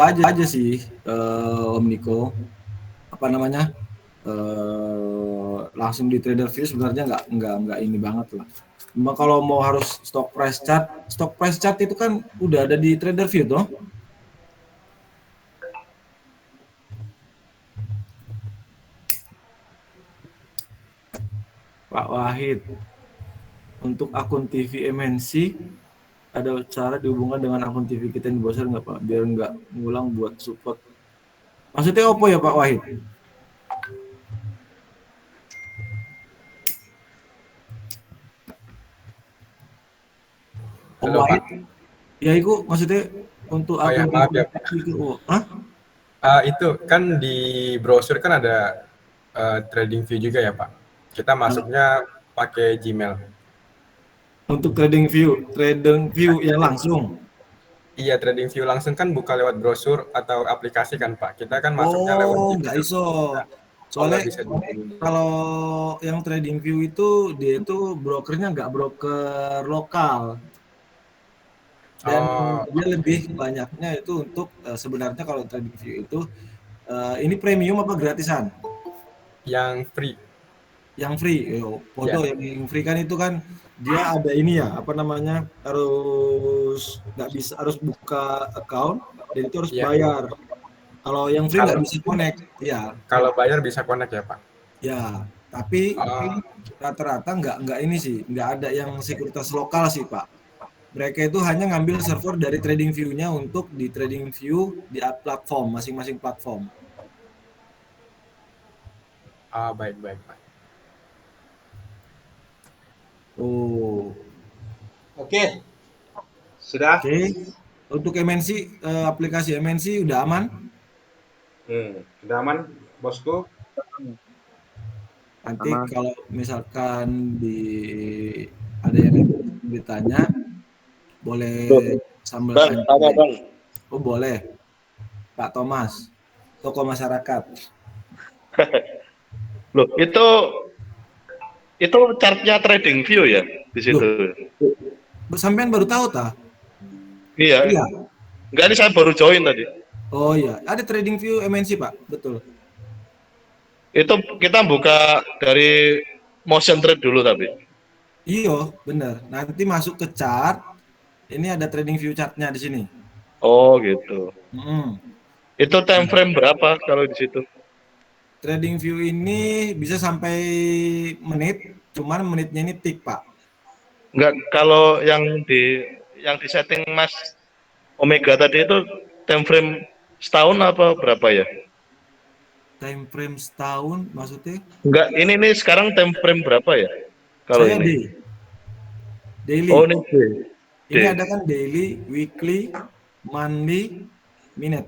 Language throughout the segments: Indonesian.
aja sih, Om Niko. Apa namanya? Langsung di trader view sebenarnya nggak ini banget lah. Cuma kalau mau harus stock price chart itu kan udah ada di trader view tuh. Pak Wahid, untuk akun TV MNC ada cara dihubungkan dengan akun TV kita yang di browser nggak Pak? Biar nggak ngulang buat support. Maksudnya apa ya Pak Wahid? Om Halo Wahid, Pak. ya itu maksudnya untuk Oh ya akun maaf TV ya Pak. itu, hah? Itu kan di browser kan ada trading view juga ya Pak. Kita masuknya pakai Gmail. Untuk trading view yang langsung. Iya, trading view langsung kan buka lewat brosur atau aplikasi kan Pak. Kita kan masuknya lewat Oh, nggak Gmail. iso. Oh Soalnya nggak bisa dihubungin. kalau yang trading view itu dia itu brokernya nggak broker lokal dan Oh, dia lebih oke. banyaknya itu untuk sebenarnya kalau trading view itu ini premium apa gratisan? Yang free. Yang free, Ya. foto yang free kan itu kan dia ada ini ya apa namanya harus buka account dan itu harus Iya. bayar. Kalau yang free nggak Kalau bisa connect, ya. kalau bayar bisa connect ya Pak. Ya, tapi Oh, rata-rata nggak ini sih, nggak ada yang sekuritas lokal sih, Pak. Mereka itu hanya ngambil server dari TradingView-nya untuk di TradingView di platform, masing-masing platform. baik baik Pak. Oh, Oke, sudah. oke. Untuk MNC, aplikasi MNC udah aman? Sudah aman, bosku. Nanti Aman. kalau misalkan ada yang ditanya, boleh sambil Bang, tanya. tanya bang. Oh, boleh, Pak Thomas, tokoh masyarakat. Loh, itu chartnya trading view ya di Loh, situ. sampean baru tahu tah? Iya. Iya. Enggak, ini saya baru join tadi. Oh iya, ada TradingView MNC Pak, betul. Itu kita buka dari motion trade dulu tapi. Iya, benar. Nanti masuk ke chart, ini ada TradingView chartnya di sini. Oh gitu. Hmm. Itu time frame berapa kalau di situ? TradingView ini bisa sampai menit, cuman menitnya ini tick Pak. Enggak, kalau yang di setting Mas Omega tadi itu time frame setahun apa berapa ya? Time frame setahun maksudnya? Enggak, ini nih sekarang time frame berapa ya? Kalau Saya ini. daily. Oh, ini D. D. Ini ada kan daily, weekly, monthly, minute.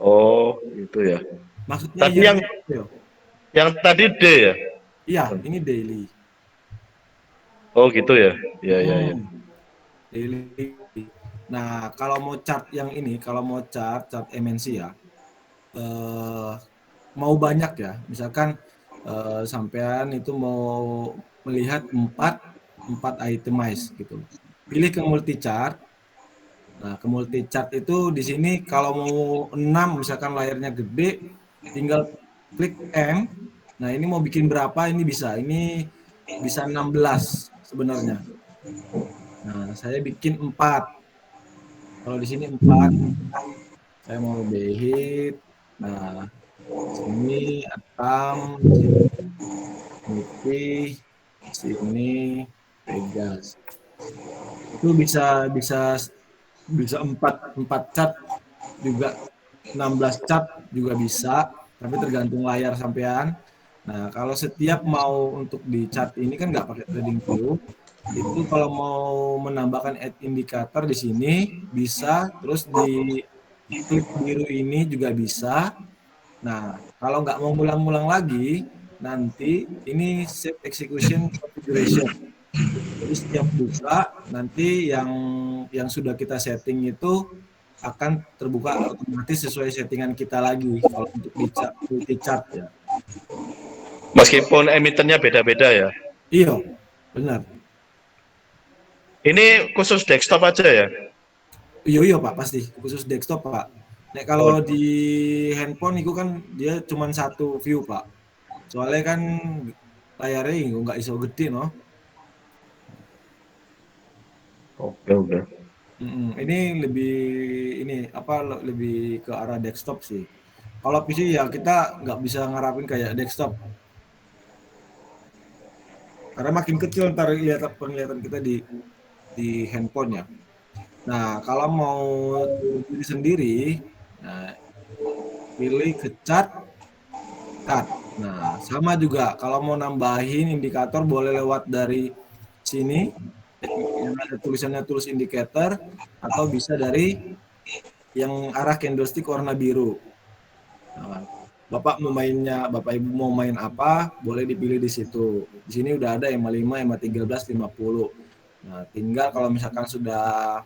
Oh, itu ya. Maksudnya Tadi yang tadi D ya? iya, ini daily. Oh, gitu ya. Iya, iya, iya. Daily. Nah, kalau mau chart yang ini, kalau mau chart MNC ya, mau banyak ya. Misalkan sampean itu mau melihat empat itemize gitu. Pilih ke multi chart. Nah, ke multi chart itu di sini kalau mau 6 misalkan layarnya gede, tinggal klik M. Nah, ini mau bikin berapa ini bisa. Ini bisa 16 sebenarnya. Nah, saya bikin 4. Kalau di sini 4, saya mau behit. Nah, sini Atam, sini Niti, sini Vegas. Itu bisa bisa bisa 4 cat juga, 16 cat juga bisa, tapi tergantung layar sampean. Nah, kalau setiap mau untuk di chart ini kan nggak pakai trading view, itu kalau mau menambahkan add indikator di sini bisa, terus di klik biru ini juga bisa. Nah, kalau nggak mau ngulang-ngulang lagi, nanti ini save execution configuration. Jadi setiap buka nanti yang sudah kita setting itu akan terbuka otomatis sesuai settingan kita lagi kalau untuk di chart ya. Meskipun emitennya beda-beda ya. Iya, benar. Ini khusus desktop aja ya? Iya Pak, pasti khusus desktop Pak. Nek kalau di handphone itu kan dia cuma satu view Pak. Soalnya kan layarnya nggak iso gede no. Oke. Ini lebih ini apa lebih ke arah desktop sih. Kalau PC ya kita nggak bisa ngarapin kayak desktop. Karena makin kecil ntar penglihatan kita di handphone ya. Nah, kalau mau berdiri sendiri, nah, pilih ke cat. Nah, sama juga kalau mau nambahin indikator boleh lewat dari sini yang ada tulisannya tools indicator atau bisa dari yang arah candlestick warna biru. Nah, Bapak Ibu mau main apa, boleh dipilih di situ. Di sini udah ada EMA 5, EMA 13, 50. Nah, tinggal kalau misalkan udah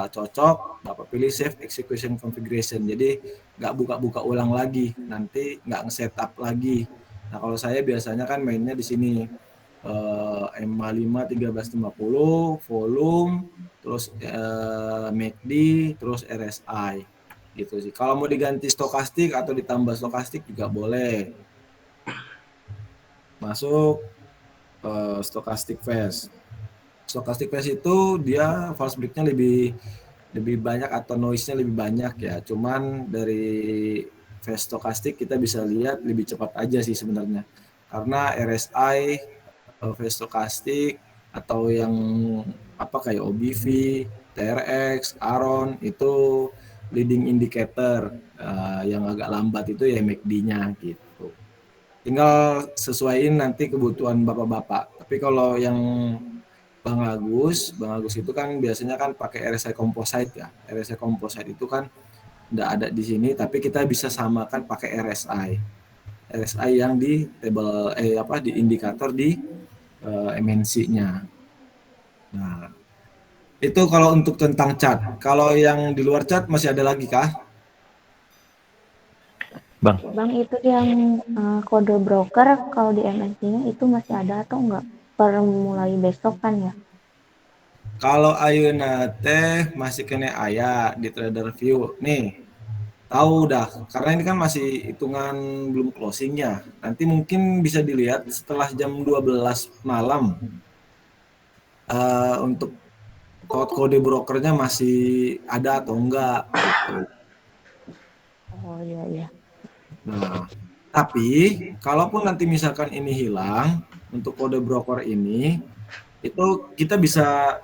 cocok, Bapak pilih save execution configuration. Jadi nggak buka-buka ulang lagi, nanti nggak nge-setup lagi. Nah, kalau saya biasanya kan mainnya di sini EMA 5, 1350, volume, terus MACD, terus RSI. Gitu sih. Kalau mau diganti stokastik atau ditambah stokastik juga boleh. Masuk stokastik phase. Stokastik phase itu dia false break-nya lebih banyak atau noise-nya lebih banyak ya. Cuman dari phase stokastik kita bisa lihat lebih cepat aja sih sebenarnya. Karena RSI, phase stokastik atau yang apa kayak OBV, TRX, Aron itu leading indicator yang agak lambat itu ya MACD-nya gitu. Tinggal sesuaiin nanti kebutuhan bapak-bapak. Tapi kalau yang Bang Agus itu kan biasanya kan pakai RSI composite ya. RSI composite itu kan nggak ada di sini, tapi kita bisa samakan pakai RSI yang di table di indikator di MNC-nya. Nah, itu kalau untuk tentang cat. Kalau yang di luar cat masih ada lagi kah? Bang itu yang kode broker kalau di MNC-nya itu masih ada atau enggak? Per mulai besok kan ya? Kalau ayeuna teh masih kena aya di trader view. Nih, tahu dah karena ini kan masih hitungan belum closingnya. Nanti mungkin bisa dilihat setelah jam 12 malam untuk kode brokernya masih ada atau enggak gitu. Oh iya. Nah, tapi kalaupun nanti misalkan ini hilang untuk kode broker ini, itu kita bisa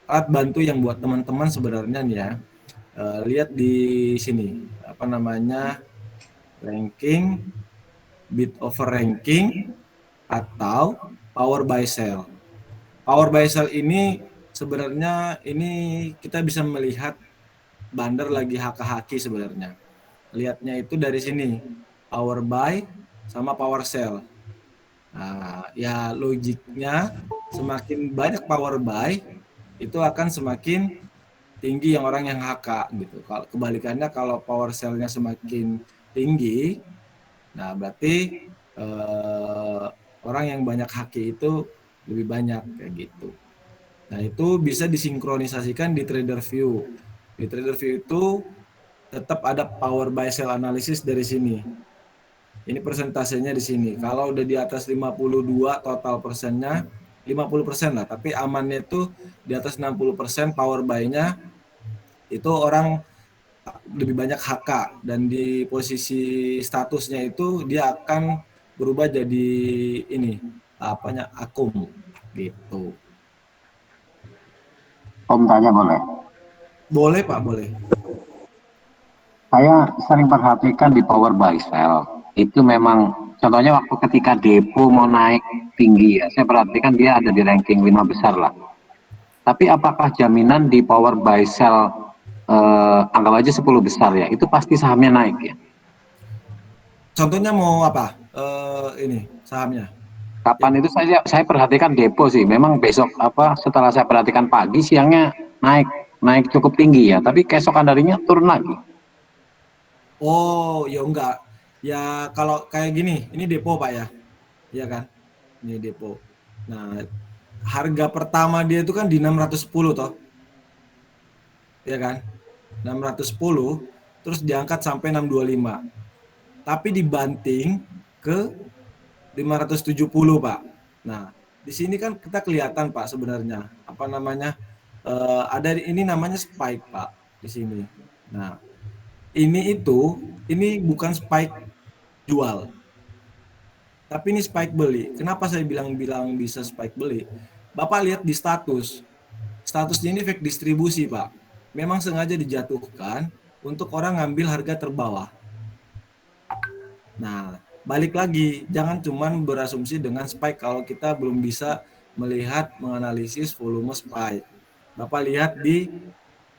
alat bantu yang buat teman-teman sebenarnya nih ya. Lihat di sini apa namanya ranking, bid over ranking atau power buy sell. Power buy sell ini sebenarnya ini kita bisa melihat bandar lagi haka-haki sebenarnya. Lihatnya itu dari sini, power buy sama power sell. Nah, ya logiknya semakin banyak power buy itu akan semakin tinggi yang orang yang HK gitu. Kalau kebalikannya kalau power sell-nya semakin tinggi, nah berarti orang yang banyak HK itu lebih banyak kayak gitu. Nah, itu bisa disinkronisasikan di trader view. Di trader view itu tetap ada power buy sell analysis dari sini. Ini persentasenya di sini. Kalau udah di atas 52 total persennya 50% lah, tapi amannya itu di atas 60% power buy-nya itu orang lebih banyak HK dan di posisi statusnya itu dia akan berubah jadi ini apanya akum gitu. Om tanya boleh? Boleh Pak, boleh. Saya sering perhatikan di power buy sell itu memang contohnya waktu ketika depo mau naik tinggi ya, saya perhatikan dia ada di ranking 5 besar lah. Tapi apakah jaminan di power buy sell anggap aja 10 besar ya, itu pasti sahamnya naik ya? Contohnya mau apa? Ini sahamnya. Kapan itu saya perhatikan depo sih, memang besok setelah saya perhatikan pagi siangnya naik cukup tinggi ya, tapi keesokan harinya turun lagi. Oh, ya enggak. Ya kalau kayak gini, ini depo Pak ya. Iya kan? Ini depo. Nah, harga pertama dia itu kan di 610 toh. ya kan, 610, terus diangkat sampai 625. Tapi dibanting ke 570, Pak. Nah, di sini kan kita kelihatan, Pak, sebenarnya apa namanya, ada ini namanya spike, Pak, di sini. Nah, ini bukan spike jual, tapi ini spike beli. Kenapa saya bilang bisa spike beli? Bapak lihat di statusnya ini fake distribusi, Pak. Memang sengaja dijatuhkan untuk orang ngambil harga terbawah. Nah, balik lagi, jangan cuman berasumsi dengan spike kalau kita belum bisa melihat menganalisis volume spike. Bapak lihat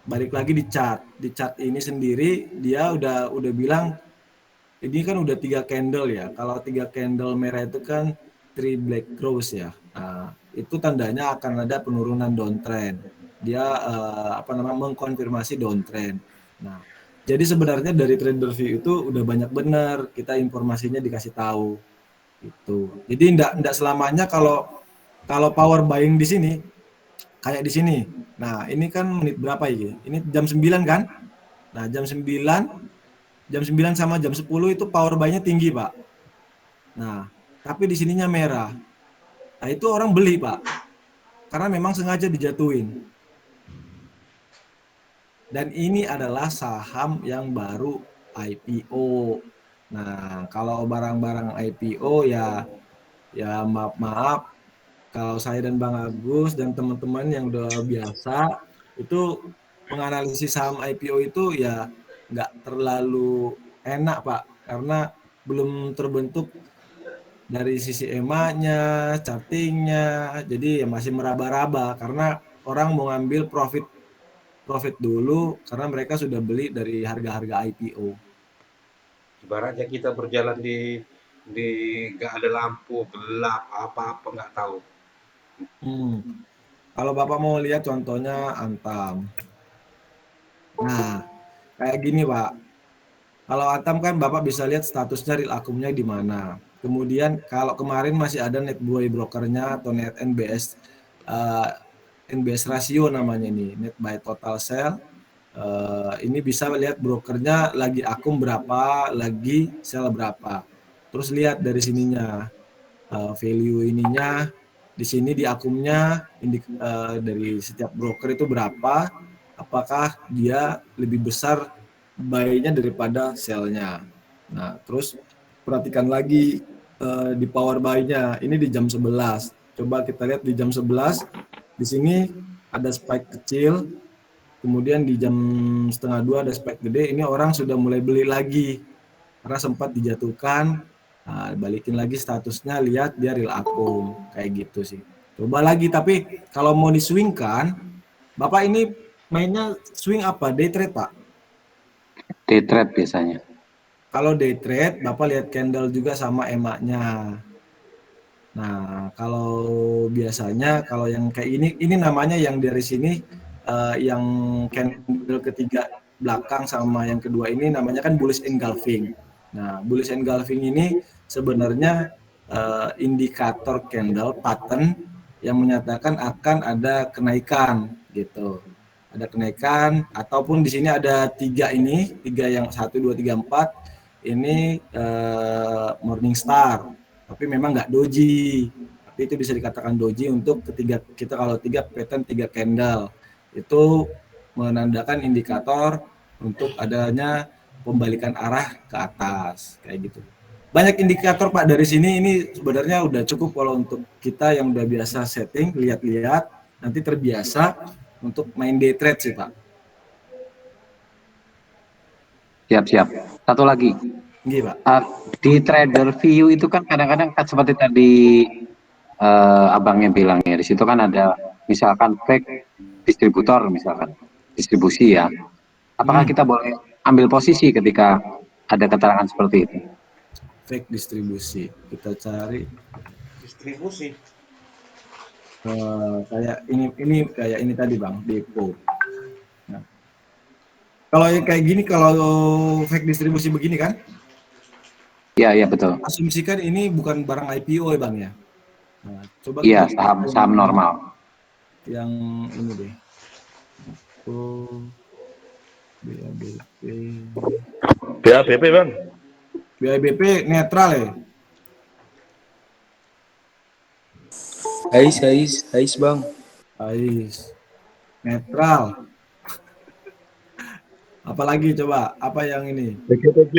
balik lagi di chart. Di chart ini sendiri dia udah bilang ini kan udah 3 candle ya. Kalau 3 candle merah itu kan 3 black cross ya. Nah, itu tandanya akan ada penurunan downtrend. Dia mengkonfirmasi downtrend. Nah, jadi sebenarnya dari trader view itu udah banyak benar kita informasinya dikasih tahu itu. Jadi enggak selamanya kalau power buying di sini kayak di sini. Nah, ini kan menit berapa ini? Ini jam 9 kan? Nah, jam 9 sama jam 10 itu power buy-nya tinggi, Pak. Nah, tapi di sininya merah. Nah, itu orang beli, Pak. Karena memang sengaja dijatuhin. Dan ini adalah saham yang baru IPO. Nah, kalau barang-barang IPO ya maaf kalau saya dan Bang Agus dan teman-teman yang udah biasa itu menganalisis saham IPO itu ya nggak terlalu enak, Pak, karena belum terbentuk dari sisi EMA-nya, chartingnya, jadi ya masih meraba-raba karena orang mau ngambil profit dulu karena mereka sudah beli dari harga-harga IPO. Ibaratnya kita berjalan di nggak ada lampu, gelap, apa-apa nggak tahu. Kalau Bapak mau lihat contohnya Antam. Nah, kayak gini, Pak. Kalau Antam kan Bapak bisa lihat statusnya real akumnya di mana. Kemudian kalau kemarin masih ada net buy brokernya atau net NBS NBS ratio namanya ini, net buy total sell. Ini bisa lihat brokernya lagi akum berapa, lagi sell berapa. Terus lihat dari sininya value ininya di sini di akumnya dari setiap broker itu berapa, apakah dia lebih besar buy-nya daripada sell-nya. Nah, terus perhatikan lagi di power buy-nya. Ini di jam 11. Coba kita lihat di jam 11. Di sini ada spike kecil. Kemudian di jam 1:30 ada spike gede. Ini orang sudah mulai beli lagi. Karena sempat dijatuhkan. Nah, balikin lagi statusnya, lihat dia real akum. Kayak gitu sih. Coba lagi, tapi kalau mau diswingkan, Bapak ini mainnya swing apa? Day trade, Pak? Day trade biasanya. Kalau day trade, Bapak lihat candle juga sama EMA-nya. Nah, kalau biasanya kalau yang kayak ini namanya yang dari sini yang candle ketiga belakang sama yang kedua ini namanya kan bullish engulfing. Nah, bullish engulfing ini sebenarnya indikator candle pattern yang menyatakan akan ada kenaikan gitu. Ada kenaikan ataupun di sini ada tiga yang 1, 2, 3, 4 ini morning star, tapi memang nggak doji, tapi itu bisa dikatakan doji untuk kita kalau pattern 3 candle itu menandakan indikator untuk adanya pembalikan arah ke atas kayak gitu. Banyak indikator, Pak, dari sini. Ini sebenarnya udah cukup kalau untuk kita yang udah biasa setting, lihat-lihat, nanti terbiasa untuk main day trade sih, Pak. Siap. Satu lagi. Iya, Pak. Di trader view itu kan kadang-kadang seperti tadi abangnya bilang ya, di situ kan ada misalkan fake distributor, misalkan distribusi ya. Apakah kita boleh ambil posisi ketika ada keterangan seperti itu? Fake distribusi, kita cari Distribusi. kayak ini tadi, Bang, depo. Nah, kalau yang kayak gini, kalau fake distribusi begini kan? Iya betul. Asumsikan ini bukan barang IPO ya, Bang ya. Nah, coba Iya, saham normal. Yang ini deh. BABP. BABP Bang. BABP netral ya? Ais Bang. Ais. Netral. Apalagi coba, apa yang ini? BGTG.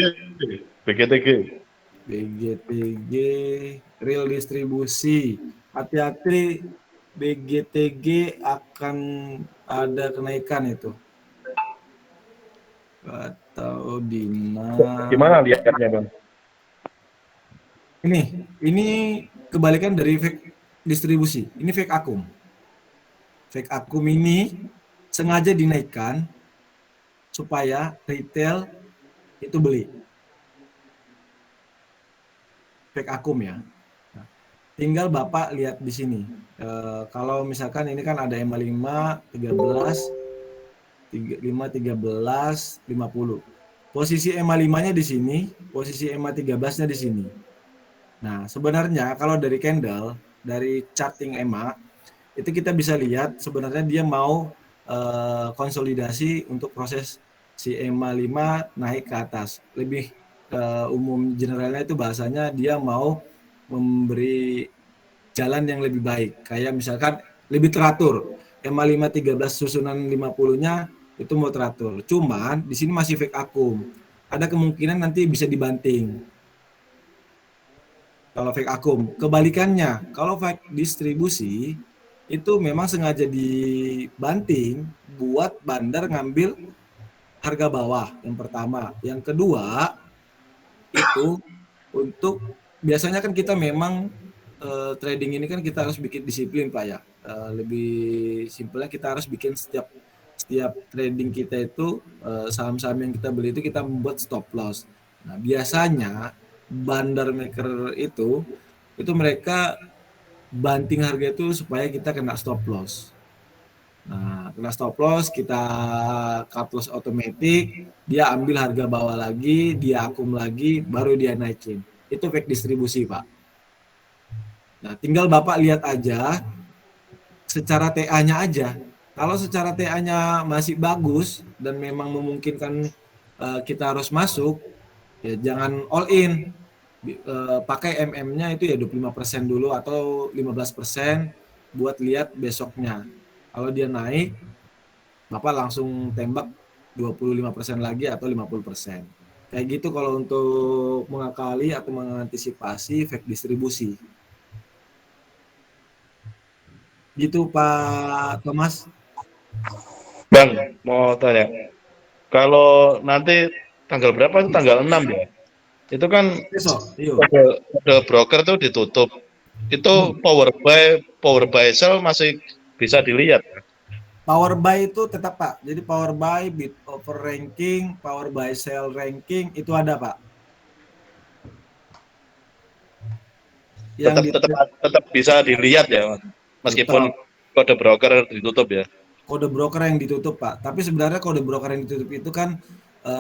BGTG, real distribusi. Hati-hati, BGTG akan ada kenaikan itu. Atau Dina. Gimana lihatnya Bang? Ini kebalikan dari fake distribusi. Ini fake akum. Fake akum ini sengaja dinaikkan supaya retail itu beli. Fake akum ya. Nah, tinggal Bapak lihat di sini. Kalau misalkan ini kan ada EMA 5, 13, 5, 13, 50. Posisi EMA 5-nya di sini, posisi EMA 13-nya di sini. Nah, sebenarnya kalau dari candle, dari charting EMA, itu kita bisa lihat sebenarnya dia mau konsolidasi untuk proses si EMA 5 naik ke atas. Lebih umum generalnya itu bahasanya dia mau memberi jalan yang lebih baik. Kayak misalkan lebih teratur. EMA 5 13 susunan 50-nya itu mau teratur. Cuman di sini masih fake akum. Ada kemungkinan nanti bisa dibanting. Kalau fake akum, kebalikannya, kalau fake distribusi itu memang sengaja dibanting buat bandar ngambil harga bawah yang pertama. Yang kedua itu untuk biasanya kan kita memang trading ini kan kita harus bikin disiplin Pak ya. Lebih simpelnya kita harus bikin setiap trading kita itu saham-saham yang kita beli itu kita membuat stop loss. Nah, biasanya bandar maker itu mereka banting harga itu supaya kita kena stop loss. Nah, kena stop loss, kita cut loss otomatis, dia ambil harga bawah lagi, dia akum lagi, baru dia naikin. Itu fake distribusi, Pak. Nah, tinggal Bapak lihat aja secara TA-nya aja. Kalau secara TA-nya masih bagus dan memang memungkinkan kita harus masuk, ya jangan all in. Pakai MM-nya itu ya 25% dulu atau 15% buat lihat besoknya. Kalau dia naik, Bapak langsung tembak 25% lagi atau 50%. Kayak gitu kalau untuk mengakali atau mengantisipasi fake distribusi. Gitu Pak Thomas. Bang, mau tanya. Kalau nanti tanggal berapa itu tanggal 6 ya? Itu kan Besok, kode broker tuh ditutup. Itu power buy sell masih bisa dilihat. Power buy itu tetap Pak. Jadi power buy, bid offer ranking, power buy sell ranking itu ada Pak. Tetap bisa dilihat ya, meskipun kode broker ditutup ya. Kode broker yang ditutup Pak. Tapi sebenarnya kode broker yang ditutup itu kan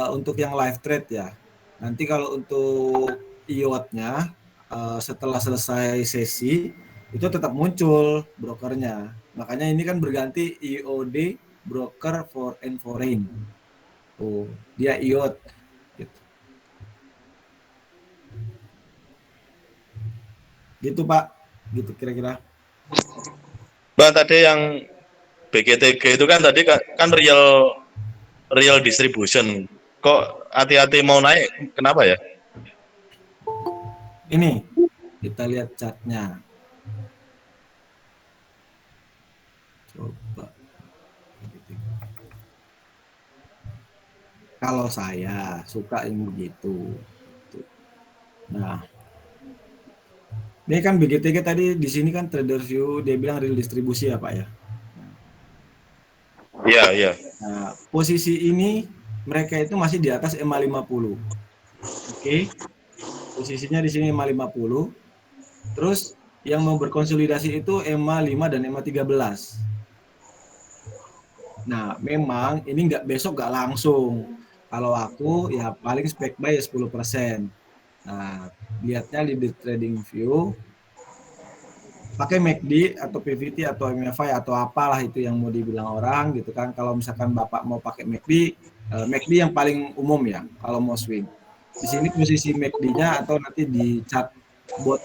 untuk yang live trade ya. Nanti kalau untuk IOT-nya setelah selesai sesi itu tetap muncul brokernya. Makanya ini kan berganti IOD broker for and foreign. Oh, dia IOT. Gitu Pak, gitu kira-kira. Bang, tadi yang BGTG itu kan tadi kan real distribution. Kok hati-hati mau naik? Kenapa ya? Ini kita lihat chartnya. Coba. Kalau saya suka yang begitu. Nah, ini kan BGTG tadi di sini kan trader view dia bilang real distribusi ya Pak ya. Iya. Nah, posisi ini mereka itu masih di atas EMA 50. Oke. Posisinya di sini EMA 50. Terus yang mau berkonsolidasi itu EMA 5 dan EMA 13. Nah, memang ini besok nggak langsung. Kalau aku ya paling spek buy 10%. Nah, lihatnya di trading view pakai MACD atau PVT atau MFI atau apalah itu yang mau dibilang orang gitu kan. Kalau misalkan Bapak mau pakai MACD MACD yang paling umum ya kalau mau swing. Di sini posisi MACD-nya atau nanti di chart bot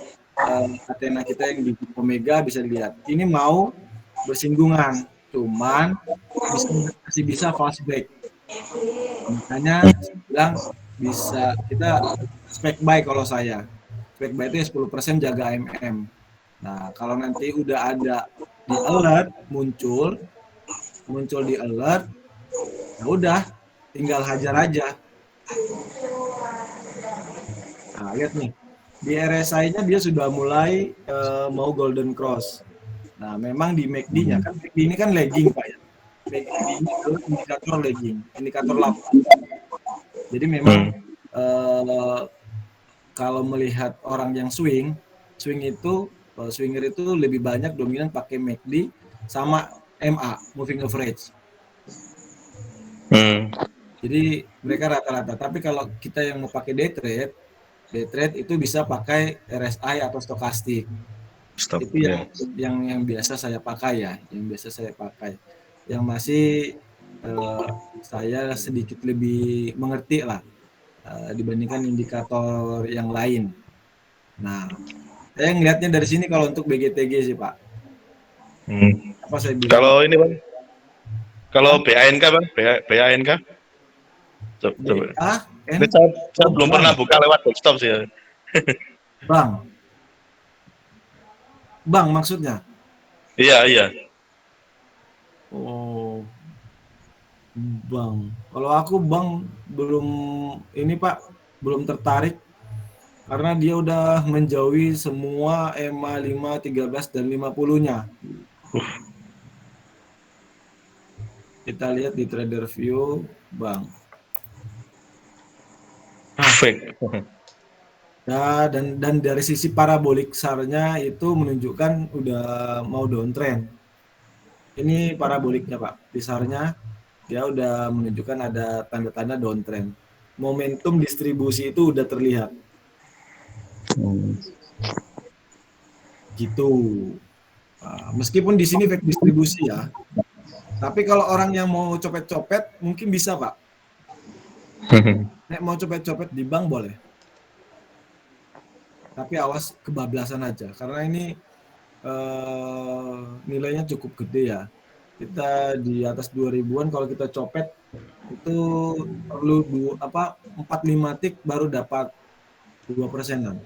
Athena kita yang di Omega bisa dilihat. Ini mau bersinggungan, cuman masih bisa false break. Makanya saya bilang bisa kita spek buy kalau saya. Spek buy itu ya 10% jaga MM. Nah, kalau nanti udah ada di alert muncul di alert, ya udah tinggal hajar aja. Nah, lihat nih. Di RSI-nya dia sudah mulai mau golden cross. Nah, memang di MACD-nya kan MACD ini kan lagging, Pak ya. MACD ini adalah indikator lagging, indikator lambat. Jadi memang kalau melihat orang yang swing itu swinger itu lebih banyak dominan pakai MACD sama MA, moving average. Jadi mereka rata-rata. Tapi kalau kita yang mau pakai day trade itu bisa pakai RSI atau stokastik. Itu yang biasa saya pakai ya, Yang masih saya sedikit lebih mengerti lah dibandingkan indikator yang lain. Nah, saya ngelihatnya dari sini kalau untuk BGTG sih Pak. Apa saya bilang? Kalau ini Bang, kalau BANK Bang, BANK. Coba. Ini saya belum pernah buka lewat desktop sih ya. Bang maksudnya? Iya. Oh, Bang. Kalau aku Bang belum tertarik karena dia udah menjauhi semua EMA 5, 13 dan 50-nya. Kita lihat di trader view, Bang. Fake. Ya, dan dari sisi parabolik SAR-nya itu menunjukkan udah mau downtrend. Ini paraboliknya Pak, di SAR-nya dia udah menunjukkan ada tanda-tanda downtrend. Momentum distribusi itu udah terlihat. Gitu. Nah, meskipun di sini fake distribusi ya, tapi kalau orang yang mau copet-copet mungkin bisa Pak. Nek mau copet-copet di bank boleh. Tapi awas kebablasan aja, karena ini nilainya cukup gede ya. Kita di atas 2000-an kalau kita copet itu perlu 4-5 tick baru dapat 2%-an.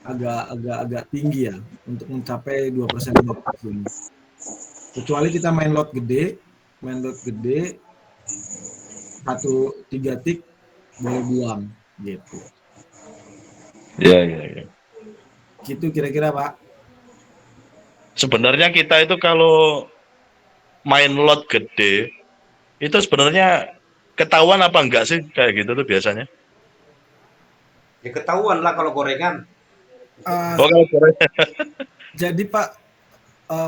Agak tinggi ya untuk mencapai 2%. Kecuali kita main lot gede 1-3 tick boleh buang gitu. Iya. Gitu kira-kira Pak. Sebenarnya kita itu kalau main lot gede itu sebenarnya ketahuan apa enggak sih kayak gitu tuh biasanya? Ya ketahuan lah kalau gorengan. Kalau gorengan. Jadi Pak,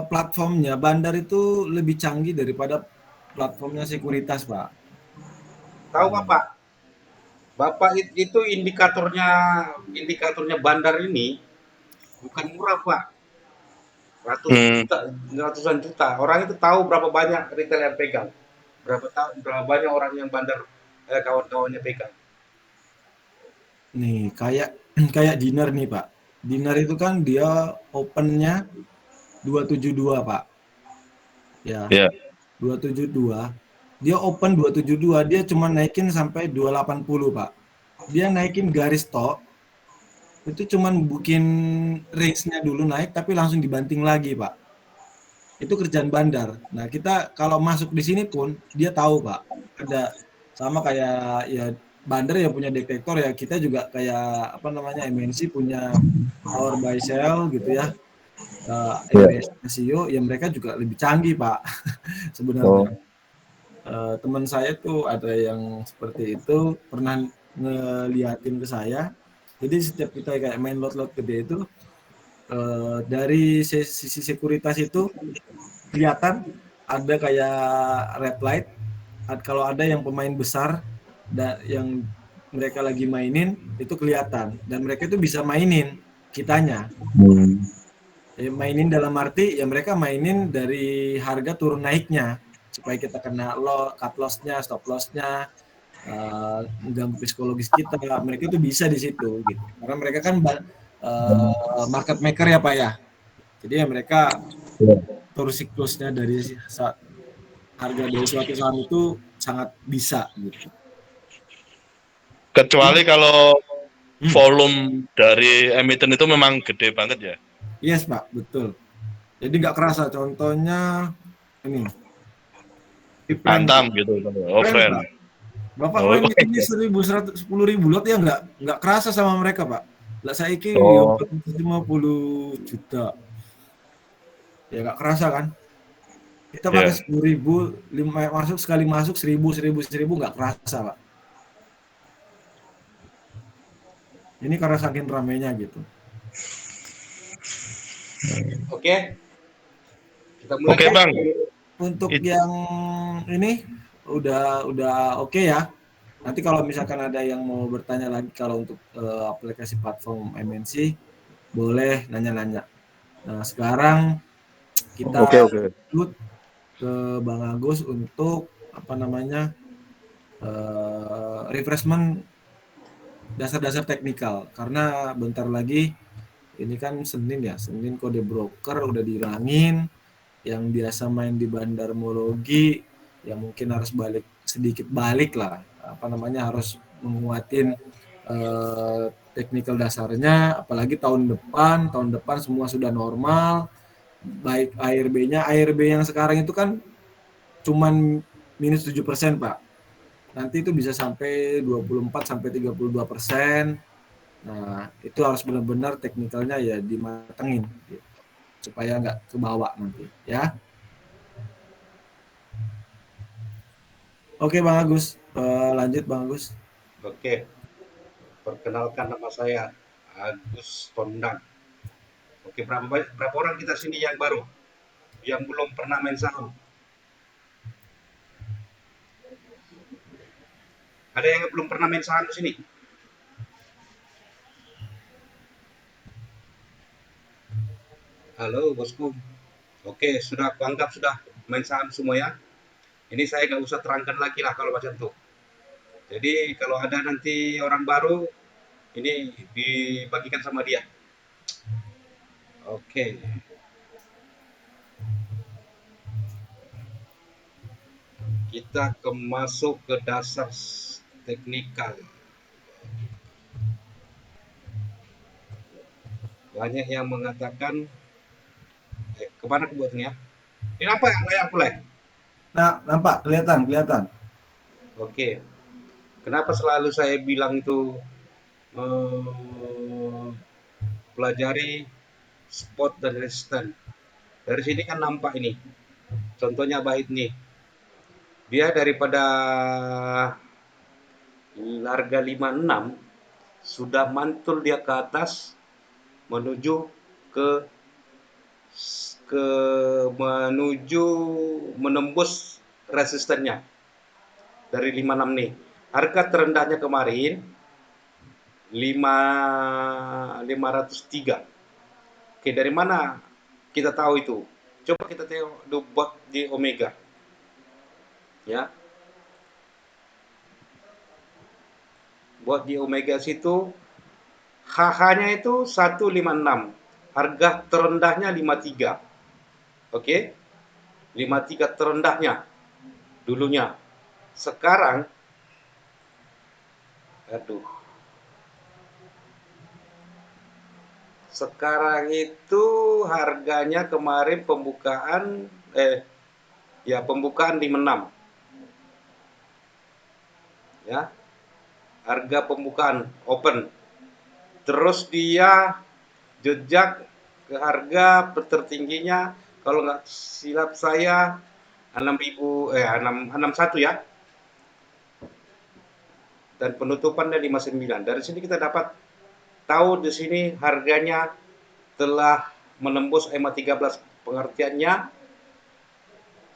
platformnya Bandar itu lebih canggih daripada platformnya sekuritas Pak. Tahu Bapak? Bapak itu indikatornya Bandar ini bukan murah Pak. Ratusan juta. Orang itu tahu berapa banyak retail yang pegang. Berapa banyak orang yang Bandar kawan-kawannya pegang. Nih, kayak Dinar nih, Pak. Dinar itu kan dia opennya 272, Pak. Ya. 272. Dia open 272, dia cuma naikin sampai 280, Pak. Dia naikin garis top. Itu cuma bikin range-nya dulu naik tapi langsung dibanting lagi, Pak. Itu kerjaan Bandar. Nah, kita kalau masuk di sini pun dia tahu, Pak. Ada sama kayak ya Bandar ya punya detektor ya, kita juga kayak MNC punya power buy sell gitu ya. SEO ya mereka juga lebih canggih Pak sebenarnya. Teman saya tuh ada yang seperti itu pernah ngeliatin ke saya. Jadi setiap kita kayak main lot gede itu dari sisi sekuritas itu kelihatan ada kayak red light. Kalau ada yang pemain besar yang mereka lagi mainin itu kelihatan dan mereka itu bisa mainin kitanya. Mainin dalam arti ya mereka mainin dari harga turun naiknya. supaya kita kena cut loss-nya, stop loss-nya, mengganggu psikologis kita. Mereka itu bisa di situ gitu. Karena mereka kan market maker ya Pak ya. Jadi ya mereka atur siklusnya dari harga dari suatu saham itu sangat bisa gitu. Kecuali kalau volume dari emiten itu memang gede banget ya. Yes Pak, betul. Jadi nggak kerasa. Contohnya ini. Antam gitu. Oh, friend. Bapak Oh, main di sini 1.110.000 lot ya nggak kerasa sama mereka Pak. Lah saya iki ya oh, 450 juta. Ya nggak kerasa kan? Kita pakai ya. 10.000, sekali masuk 1.000 nggak kerasa Pak. Ini karena saking ramainya gitu. Oke, kita mulai Oke, ya. Bang. Untuk It- yang ini udah oke ya. Nanti kalau misalkan ada yang mau bertanya lagi kalau untuk aplikasi platform MNC boleh nanya-nanya. Nah, sekarang kita Oke, oke. lanjut ke Bang Agus untuk apa namanya refreshment dasar-dasar teknikal karena bentar lagi ini kan Senin ya, Senin kode broker udah dihilangin, yang biasa main di bandarmologi yang mungkin harus sedikit balik lah, apa namanya harus menguatin teknikal dasarnya, apalagi tahun depan semua sudah normal, baik ARB yang sekarang itu kan cuman minus 7% Pak. Nanti itu bisa sampai 24 sampai 32%. Nah, itu harus benar-benar teknikalnya ya dimatengin gitu, supaya nggak kebawa nanti ya. Oke Bang Agus, lanjut Bang Agus. Oke, perkenalkan nama saya Agus Tondang. Oke, berapa orang kita sini yang baru, yang belum pernah main saham? Ada yang belum pernah main saham di sini? Halo bosku. Oke, sudah aku anggap sudah main saham semua ya. Ini saya nggak usah terangkan lagi lah kalau macam itu. Jadi kalau ada nanti orang baru, ini dibagikan sama dia. Oke, kita masuk ke dasar teknikal. Banyak yang mengatakan, kemana aku buatnya? Ini apa yang layar aku like? Nah, nampak kelihatan. Oke, kenapa selalu saya bilang itu eh, pelajari spot dan resisten. Dari sini kan nampak ini. Contohnya baik nih. Dia daripada harga 56 sudah mantul dia ke atas menuju ke ke menuju menembus resistennya dari 56 nih. Harga terendahnya kemarin 503. Oke, dari mana kita tahu itu? Coba kita tengok buat di Omega. Ya. Buat di Omega situ HH-nya itu 156. Harga terendahnya 53. Oke. 53 terendahnya dulunya. Sekarang aduh. Sekarang itu harganya kemarin pembukaan 56. Ya. Harga pembukaan open. Terus dia jejak ke harga tertingginya kalau nggak silap saya 61 ya. Dan penutupannya 59. Dari sini kita dapat tahu di sini harganya telah menembus EMA 13. Pengertiannya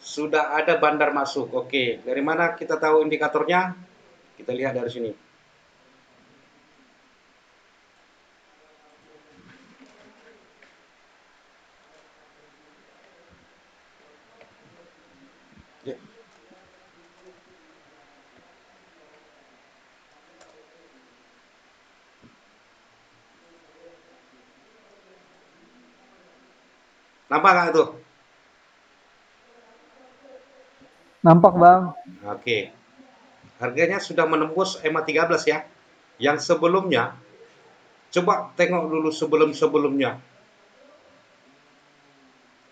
sudah ada bandar masuk. Oke, dari mana kita tahu indikatornya? Kita lihat dari sini. Nampak nggak itu? Nampak Bang. Oke. Harganya sudah menembus EMA 13 ya. Yang sebelumnya, coba tengok dulu sebelum-sebelumnya.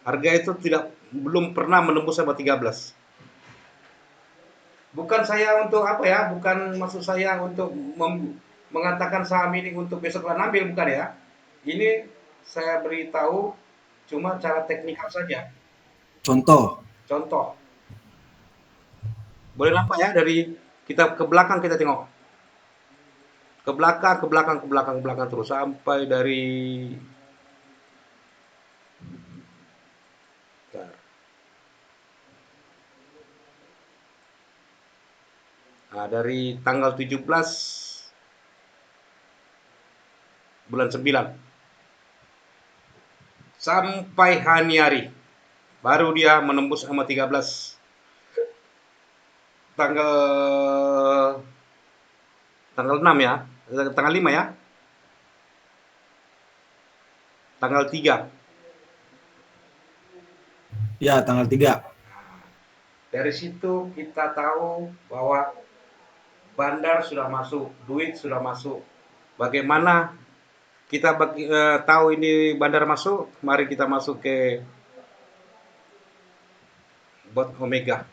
Harga itu belum pernah menembus EMA 13. Bukan saya untuk apa ya, bukan maksud saya untuk mengatakan saham ini untuk besok ambil, bukan ya. Ini saya beritahu cuma cara teknikal saja. Contoh, Contoh, boleh nampak ya dari kita ke belakang kita tengok. Ke belakang, ke belakang, ke belakang, ke belakang terus sampai dari bentar. Nah, dari tanggal 17 bulan 9 sampai hari baru dia menembus EMA 13 tanggal tanggal 6 ya, tanggal 5 ya, tanggal 3. ya tanggal 3. Dari situ kita tahu bahwa bandar sudah masuk, duit sudah masuk. Bagaimana kita tahu ini bandar masuk? Mari kita masuk ke bot Omega.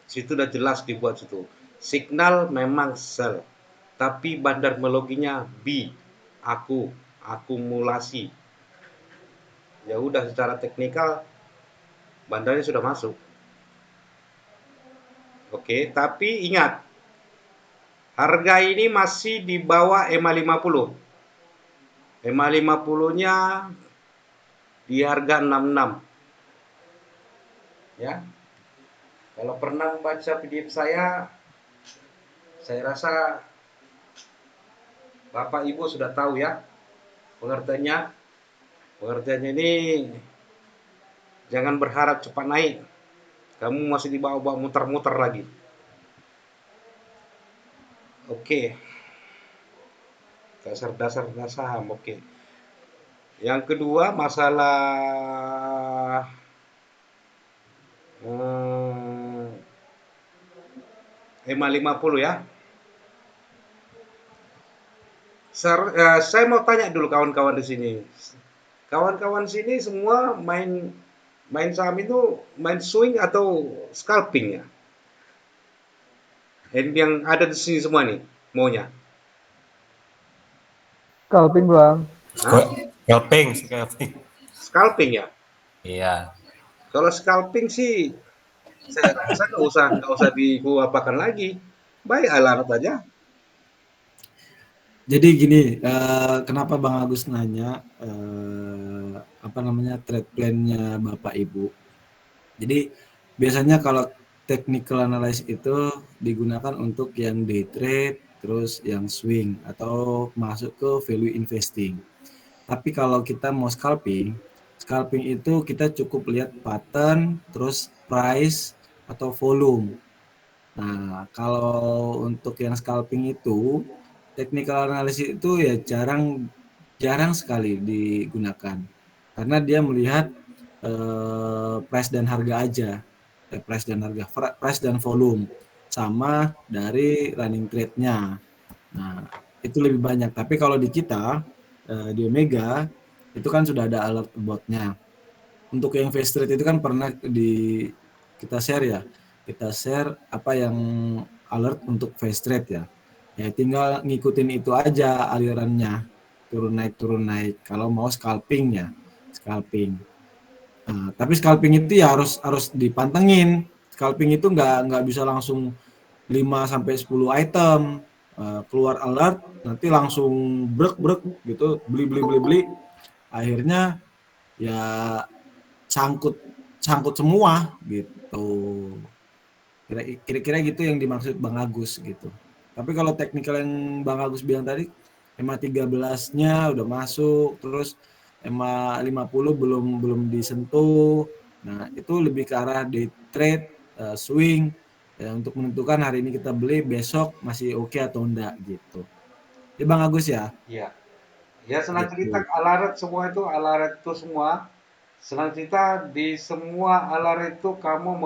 Situ udah jelas dibuat situ. Signal memang sell, tapi bandarmologinya B, akumulasi. Ya udah secara teknikal bandarnya sudah masuk. Oke, tapi ingat harga ini masih di bawah EMA 50. EMA 50-nya di harga 66. Ya. Kalau pernah baca PDF saya rasa Bapak Ibu sudah tahu ya pengertiannya. Pengertiannya ini jangan berharap cepat naik. Kamu masih di bawah muter-muter lagi. Oke. Dasar-dasar saham, oke. Yang kedua masalah EMA 50 ya. Saya mau tanya dulu kawan-kawan di sini. Kawan-kawan sini semua main saham itu main swing atau scalping ya? Yang ada di sini semua nih maunya. Scalping Bang. Scalping. Scalping ya? Iya. Kalau scalping sih saya rasa nggak usah diapakan lagi. Baik alat aja. Jadi gini, kenapa Bang Agus nanya trade plan-nya Bapak Ibu. Jadi biasanya kalau technical analysis itu digunakan untuk yang day trade, terus yang swing atau masuk ke value investing. Tapi kalau kita mau scalping itu kita cukup lihat pattern, terus price atau volume. Nah, kalau untuk yang scalping itu technical analysis itu ya jarang sekali digunakan karena dia melihat price dan harga aja, price dan volume sama dari running trade-nya. Nah, itu lebih banyak. Tapi kalau di kita di Omega itu kan sudah ada alert about-nya. Untuk yang fast trade itu kan pernah kita share ya. Kita share apa yang alert untuk fast trade ya. Ya tinggal ngikutin itu aja alirannya. Turun naik. Kalau mau scalping ya, scalping. Nah, tapi scalping itu ya harus dipantengin. Scalping itu nggak bisa langsung 5 sampai 10 item keluar alert nanti langsung brek gitu beli akhirnya ya sangkut semua gitu. Kira-kira gitu yang dimaksud Bang Agus gitu. Tapi kalau teknikal yang Bang Agus bilang tadi, EMA 13-nya udah masuk, terus EMA 50 belum disentuh. Nah, itu lebih ke arah day trade, swing, untuk menentukan hari ini kita beli, besok masih oke atau enggak gitu. Ya Bang Agus ya. Iya. Ya senang cerita Gitu. Alaret semua itu, Alaret itu semua. Senang cerita di semua Alaret itu kamu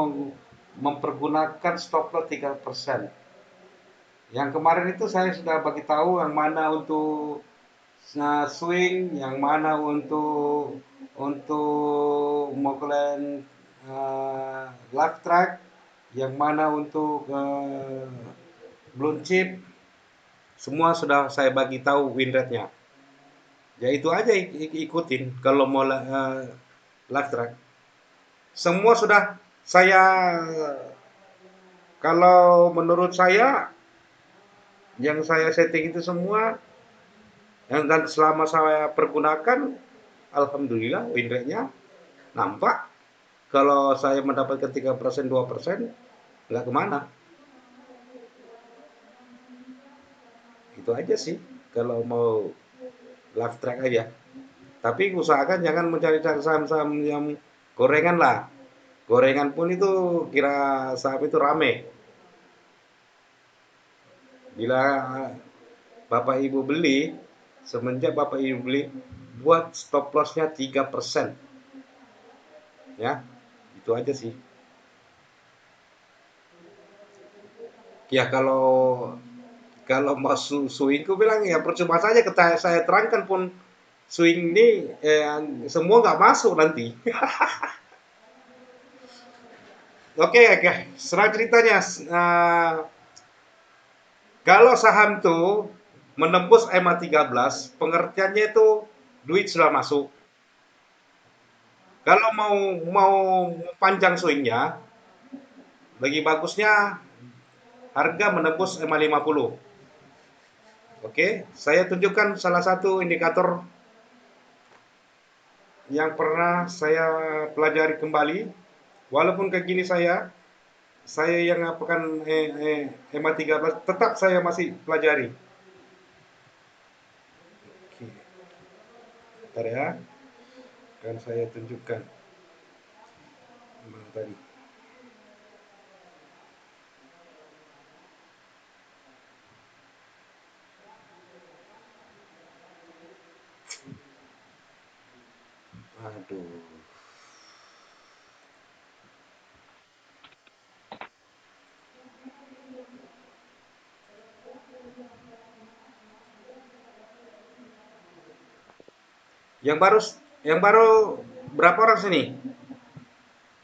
mempergunakan stop loss 3%. Yang kemarin itu saya sudah bagi tahu yang mana untuk swing, yang mana untuk Moklen left track, yang mana untuk blue chip, semua sudah saya bagi tahu win rate-nya. Ya itu aja ikutin kalau mau left track. Semua sudah saya, kalau menurut saya yang saya setting itu semua, dan selama saya pergunakan, alhamdulillah win rate-nya nampak. Kalau saya mendapatkan 3%, 2%, nggak kemana. Itu aja sih kalau mau left track aja. Tapi usahakan jangan mencari-cari saham-saham yang gorengan lah. Gorengan pun itu kira saham itu rame. Bila Bapak Ibu beli, semenjak Bapak Ibu beli, buat stop loss-nya 3%. Ya, itu aja sih. Ya kalau mau swing, ku bilang ya percuma saja saya terangkan pun swing ini semua nggak masuk nanti. Oke, serah ceritanya. Kalau saham tuh menembus EMA 13, pengertiannya itu duit sudah masuk. Kalau mau panjang swingnya, lebih bagusnya harga menembus EMA 50. Oke, saya tunjukkan salah satu indikator yang pernah saya pelajari kembali. Walaupun kayak gini saya yang apakan EMA 13 tetap saya masih pelajari. Oke. Bentar ya. Akan saya tunjukkan. Mana tadi? Aduh. Yang baru berapa orang sini?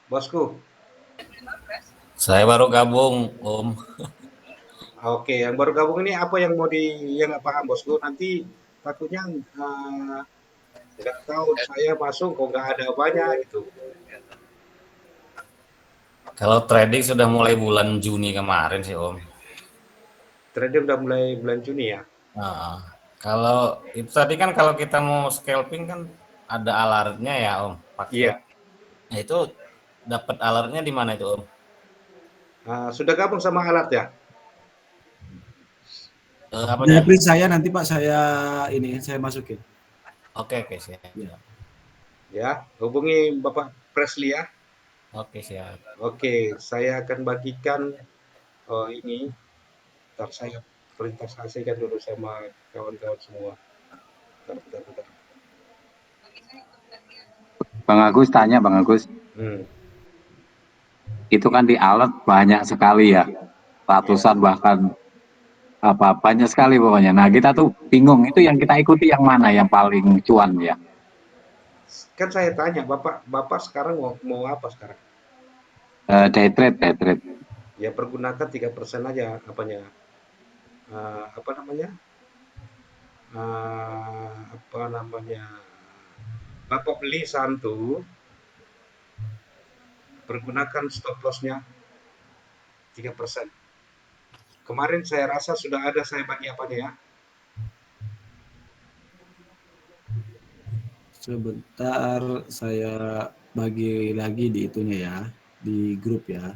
Bosku. Saya baru gabung, Om. Oke, yang baru gabung ini apa yang yang nggak paham bosku? Nanti takutnya nggak tahu saya masuk kok nggak ada apanya gitu. Kalau trading sudah mulai bulan Juni kemarin sih, Om. Trading udah mulai bulan Juni ya. Nah, kalau itu tadi kan kalau kita mau scalping kan ada alertnya ya, Om. Pakai. Iya. Nah, itu dapat alertnya di mana itu, Om? Sudah gabung sama alat ya? Apanya? Jadi saya nanti Pak saya masukin. Oke, siap. Ya. Ya, hubungi Bapak Presley ya. Oke, siap. Oke, saya akan bagikan ini. Ntar saya presentasikan dulu sama kawan-kawan semua. Bentar. Bang Agus tanya, Bang Agus. Itu kan di alert banyak sekali ya, ratusan bahkan banyak sekali pokoknya. Nah kita tuh bingung itu yang kita ikuti yang mana yang paling cuan ya. Kan saya tanya bapak sekarang mau apa sekarang? Day trade. Ya pergunakan 3% aja apanya, apa namanya, Bapak beli saham tuh pergunakan stop loss-nya 3%. Kemarin saya rasa sudah ada saya bagi apanya ya. Sebentar saya bagi lagi di itunya ya, di grup ya.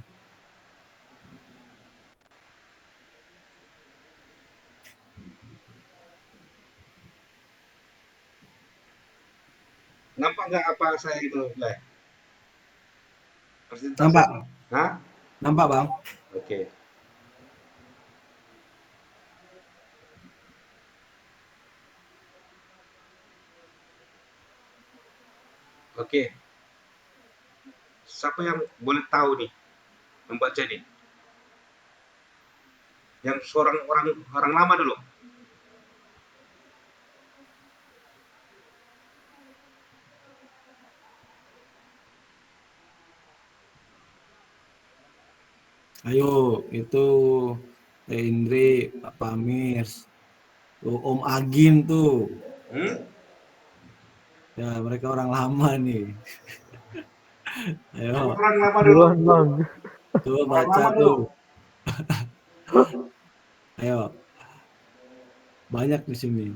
Nampak nggak apa saya itu, Leh? Persentase. Nampak, Hah? nampak Bang. Oke. Oke. Siapa yang boleh tahu nih membaca nih? Yang seorang orang lama dulu. Ayo, itu Teh Indri, Pak Pamirs, tuh Om Agin tuh. Hmm? Ya, mereka orang lama nih. Ayo, Siapa orang lama dulu? Duluan bang. tuh Orang baca lama tuh. dulu. Ayo, banyak di sini.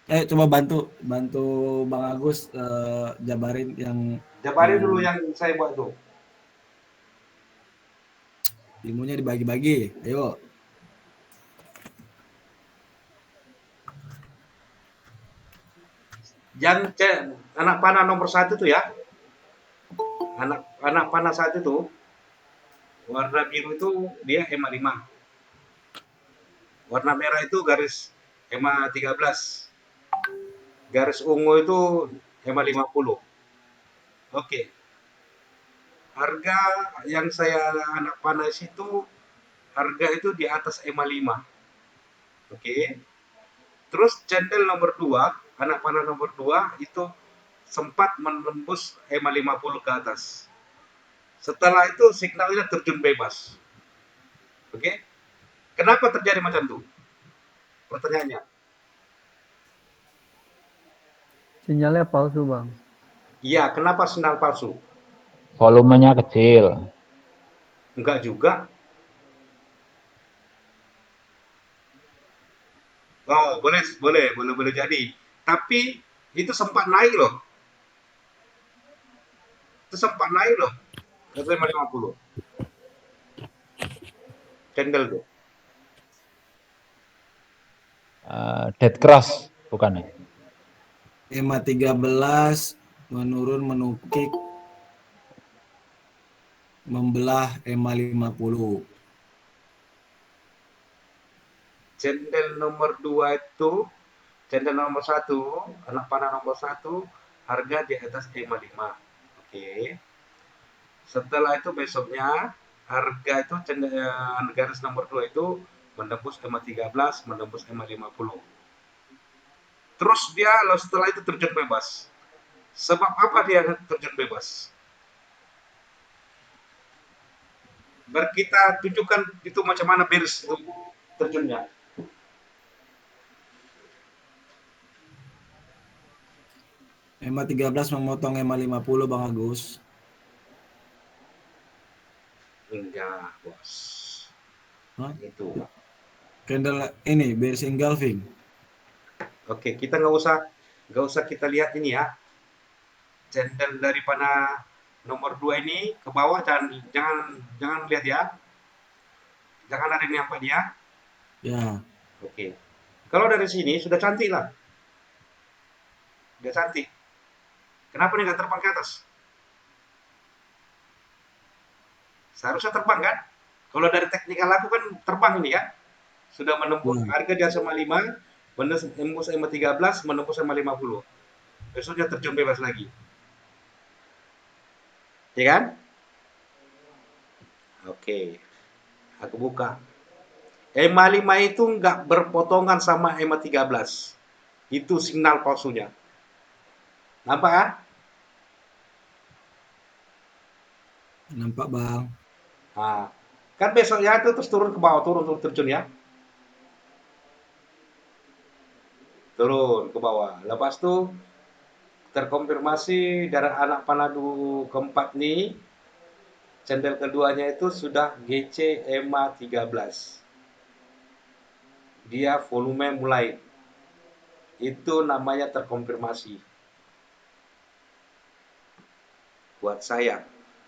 Coba bantu Bang Agus jabarin yang Jabarin dulu eh, yang saya buat tuh. ilmunya dibagi-bagi. Ayo, Yang anak panah nomor 1 tuh ya. Anak panah 1 tuh warna biru itu dia EMA 5. Warna merah itu garis EMA 13. Garis ungu itu EMA 50. Oke. Harga yang saya anak panah itu harga itu di atas EMA 5. Oke. Terus cendel nomor 2, anak panah nomor 2 itu sempat menembus EMA 50 ke atas. Setelah itu signalnya terjun bebas. Oke. Kenapa terjadi macam itu? Pertanyaannya. Sinyalnya palsu bang. Iya, kenapa sinyal palsu? Volumenya kecil. Enggak juga. Oh, boleh jadi. Tapi itu sempat naik loh. Itu sempat naik loh. Ke 50. Candle tuh. Dead cross bukan ya? EMA 13 menurun menukik membelah EMA 50. Candle nomor 2 itu, candle nomor 1, anak panah nomor 1, harga di atas EMA 5. Oke. Setelah itu besoknya harga itu garis nomor 2 itu menembus EMA 13, menembus EMA 50. Terus dia setelah itu terjun bebas. Sebab apa dia terjun bebas? Biar kita tunjukkan itu macam mana beres itu terjunnya. EMA 13 memotong EMA 50 Bang Agus. Enggak, bos. Hah? Itu. Candle ini bearish engulfing. Oke, kita nggak usah kita lihat ini ya. Candle dari panah nomor 2 ini ke bawah, jangan lihat ya. Jangan ada yang nampak dia. Ya, Oke. Kalau dari sini sudah cantik lah. Sudah cantik. Kenapa nih nggak terbang ke atas? Seharusnya terbang kan? Kalau dari teknikal aku kan terbang ini ya. Sudah menembus harga di atas 5, menembus EMA 13, menembus EMA 50. Besoknya terjun bebas lagi. Ya kan? Oke. Aku buka. EMA 5 itu nggak berpotongan sama EMA 13. Itu signal palsunya. Nampak kan? nampak Bang. Nah, kan besoknya itu terus turun ke bawah, turun terjun ya. Turun ke bawah. Lepas itu terkonfirmasi dari anak panadu keempat nih, candle keduanya itu sudah GC EMA 13. Dia volume mulai. Itu namanya terkonfirmasi. Buat saya.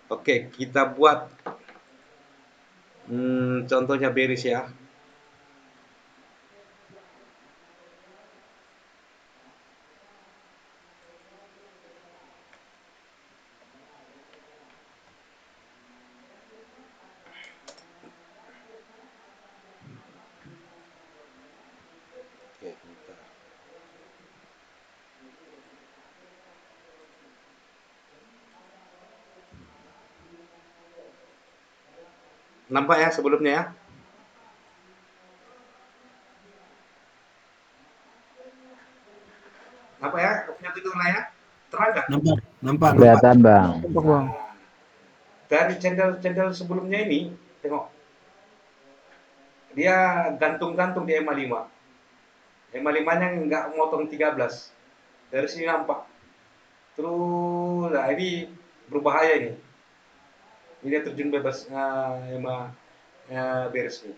Oke, kita buat contohnya bearish ya. Nampak ya sebelumnya ya? Nampak ya? Punya itu ya? Terang nggak? Nampak, nampak, nampak. Kelihatan, Bang. Untuk bang. Dari channel sebelumnya ini, tengok. Dia gantung-gantung di EMA 5. EMA 5-nya nggak motong 13. Dari sini nampak. Terus, nah ini berbahaya ini. Ini dia terjun bebas EMA beres ini.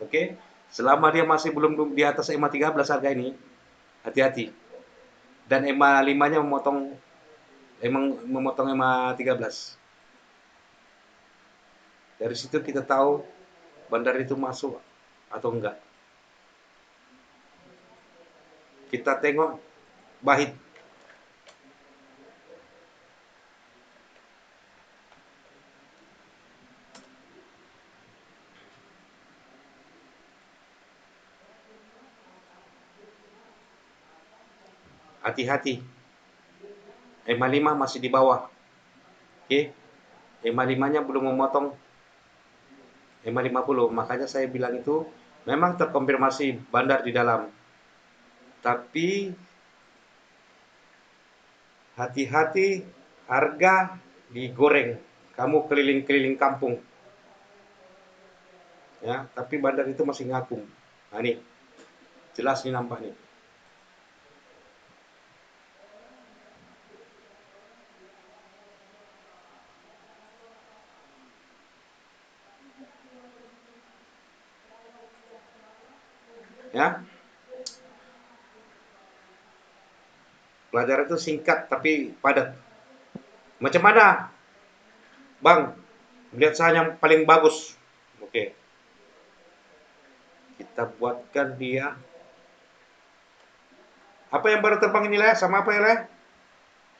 Oke, selama dia masih belum di atas EMA 13 harga ini, hati-hati. Dan EMA 5-nya memotong EMA 13. Dari situ kita tahu bandar itu masuk atau enggak. Kita tengok Bahit. Hati-hati. EMA 5 masih di bawah. Oke. EMA 5-nya belum memotong EMA 50. Makanya saya bilang itu memang terkonfirmasi bandar di dalam. Tapi hati-hati harga digoreng. Kamu keliling-keliling kampung. Ya, tapi bandar itu masih ngakung. Nah, nih. Jelas nih nampak nih. Ya. Pelajaran itu singkat tapi padat. Macam mana, Bang? Lihat saham yang paling bagus. Oke. Kita buatkan dia. Apa yang baru terbang ini, Le? Sama apa ya, Le?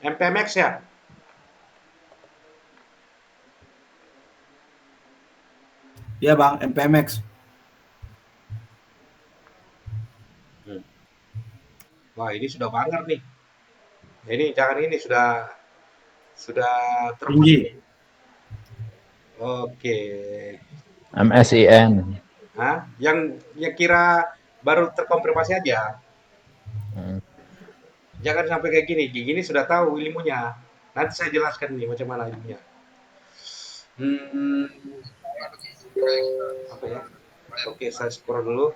MPMX ya? Iya, Bang, MPMX. Wah, ini sudah banget nih. Ini jangan ini sudah terbang. Tinggi. Oke. MSIN. Hah? Yang kira baru terkonfirmasi aja. Hmm. Jangan sampai kayak gini. Gini sudah tahu ilmunya. Nanti saya jelaskan nih macam mana ilmunya. Hmm, apa ya? Oke, saya scroll dulu.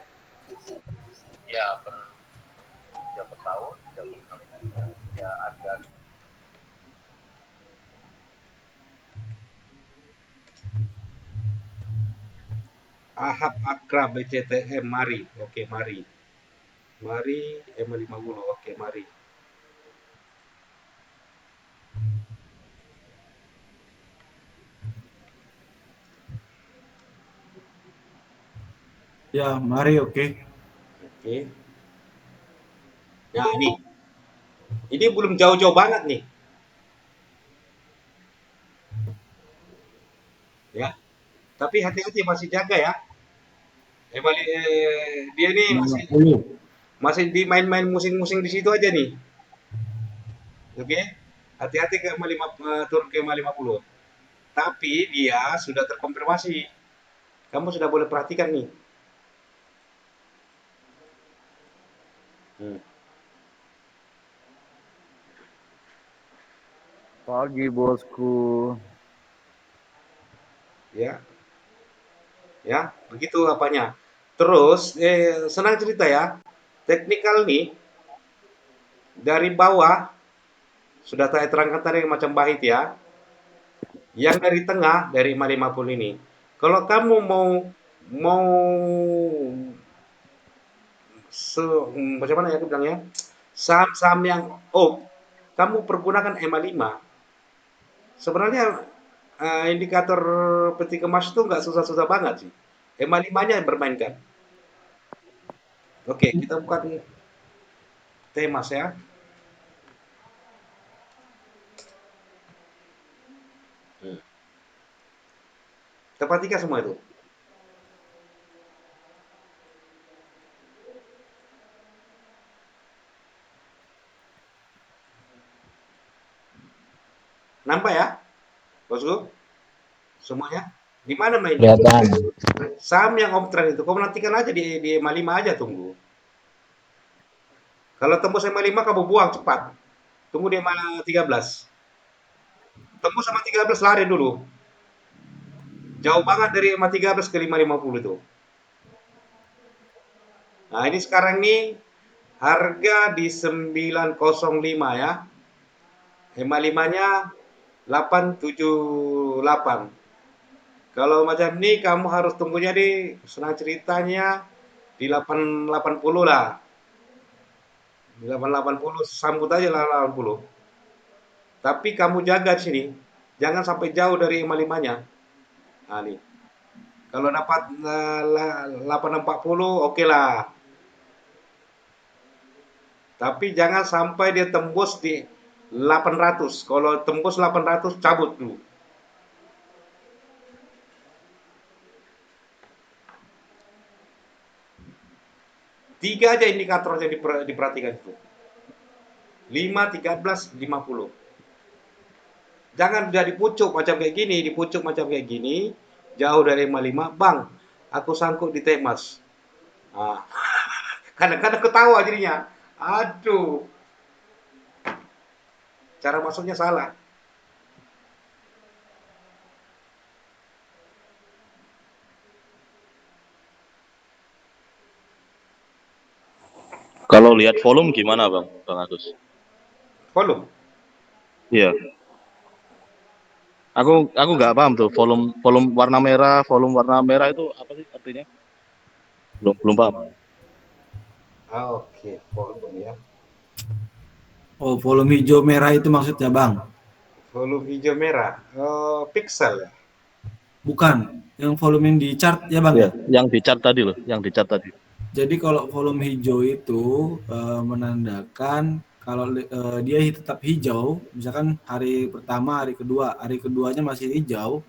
Ya, siapa tahu, ya ada. Ahab Akrab BCTM mari. Oke, mari. Mari M50. Oke, mari. Ya, mari, oke. Oke. Nah, ini. Ini belum jauh-jauh banget nih. Ya. Tapi hati-hati masih jaga ya. Dia nih masih 50. masih di main-main musing-musing di situ aja nih. Oke. Hati-hati ke turun ke 50. Tapi dia sudah terkonfirmasi. Kamu sudah boleh perhatikan nih. Hmm. Pagi bosku. Ya. Ya, begitu apanya. Terus senang cerita ya. Teknikal nih dari bawah sudah saya terangkan tadi macam Bahit ya. Yang dari tengah dari 550 ini. Kalau kamu mau bagaimana ya aku bilangnya? Saham-saham yang kamu pergunakan EMA 5. Sebenarnya indikator peti kemas itu nggak susah-susah banget sih. EMA 5-nya bermainkan. Oke, kita buka temas ya. Hmm. Kita perhatikan semua itu. Nampak ya? bosku? Semuanya? Di mana mainnya? Kelihatan. Saham yang uptrend itu, kamu nantikan aja di EMA 5 aja tunggu. Kalau tembus EMA 5 kamu buang cepat. Tunggu di EMA 13. Tembus sama 13 lari dulu. Jauh banget dari EMA 13 ke 550 itu. Nah, ini sekarang nih harga di 905 ya. EMA 5-nya 878. Kalau macam ini kamu harus tunggunya di senang ceritanya di 880 lah. Di 880 sambut aja lah 80. Tapi kamu jaga di sini. Jangan sampai jauh dari EMA 5-nya. Nah, nih. Kalau dapat 840 oke lah. Tapi jangan sampai dia tembus di 800. Kalau tembus 800 cabut dulu. Tiga aja indikatornya diperhatikan itu. 5, 13, 50. Jangan jadi pucuk macam kayak gini, di pucuk macam kayak gini, jauh dari 55, Bang, aku sangkut di Temas. Nah, kadang-kadang ketawa jadinya. Aduh, cara masuknya salah. Kalau lihat volume gimana Bang Agus? Volume. Iya. Aku nggak paham tuh volume warna merah itu apa sih artinya? Belum paham. Oke, volume ya. Oh, volume hijau merah itu maksudnya, Bang? Volume hijau merah. Pixel ya. Bukan, yang volume yang di chart ya, Bang? Iya, yang di chart tadi loh, yang di chart tadi. Jadi kalau volume hijau itu menandakan kalau dia tetap hijau, misalkan hari pertama, hari keduanya masih hijau,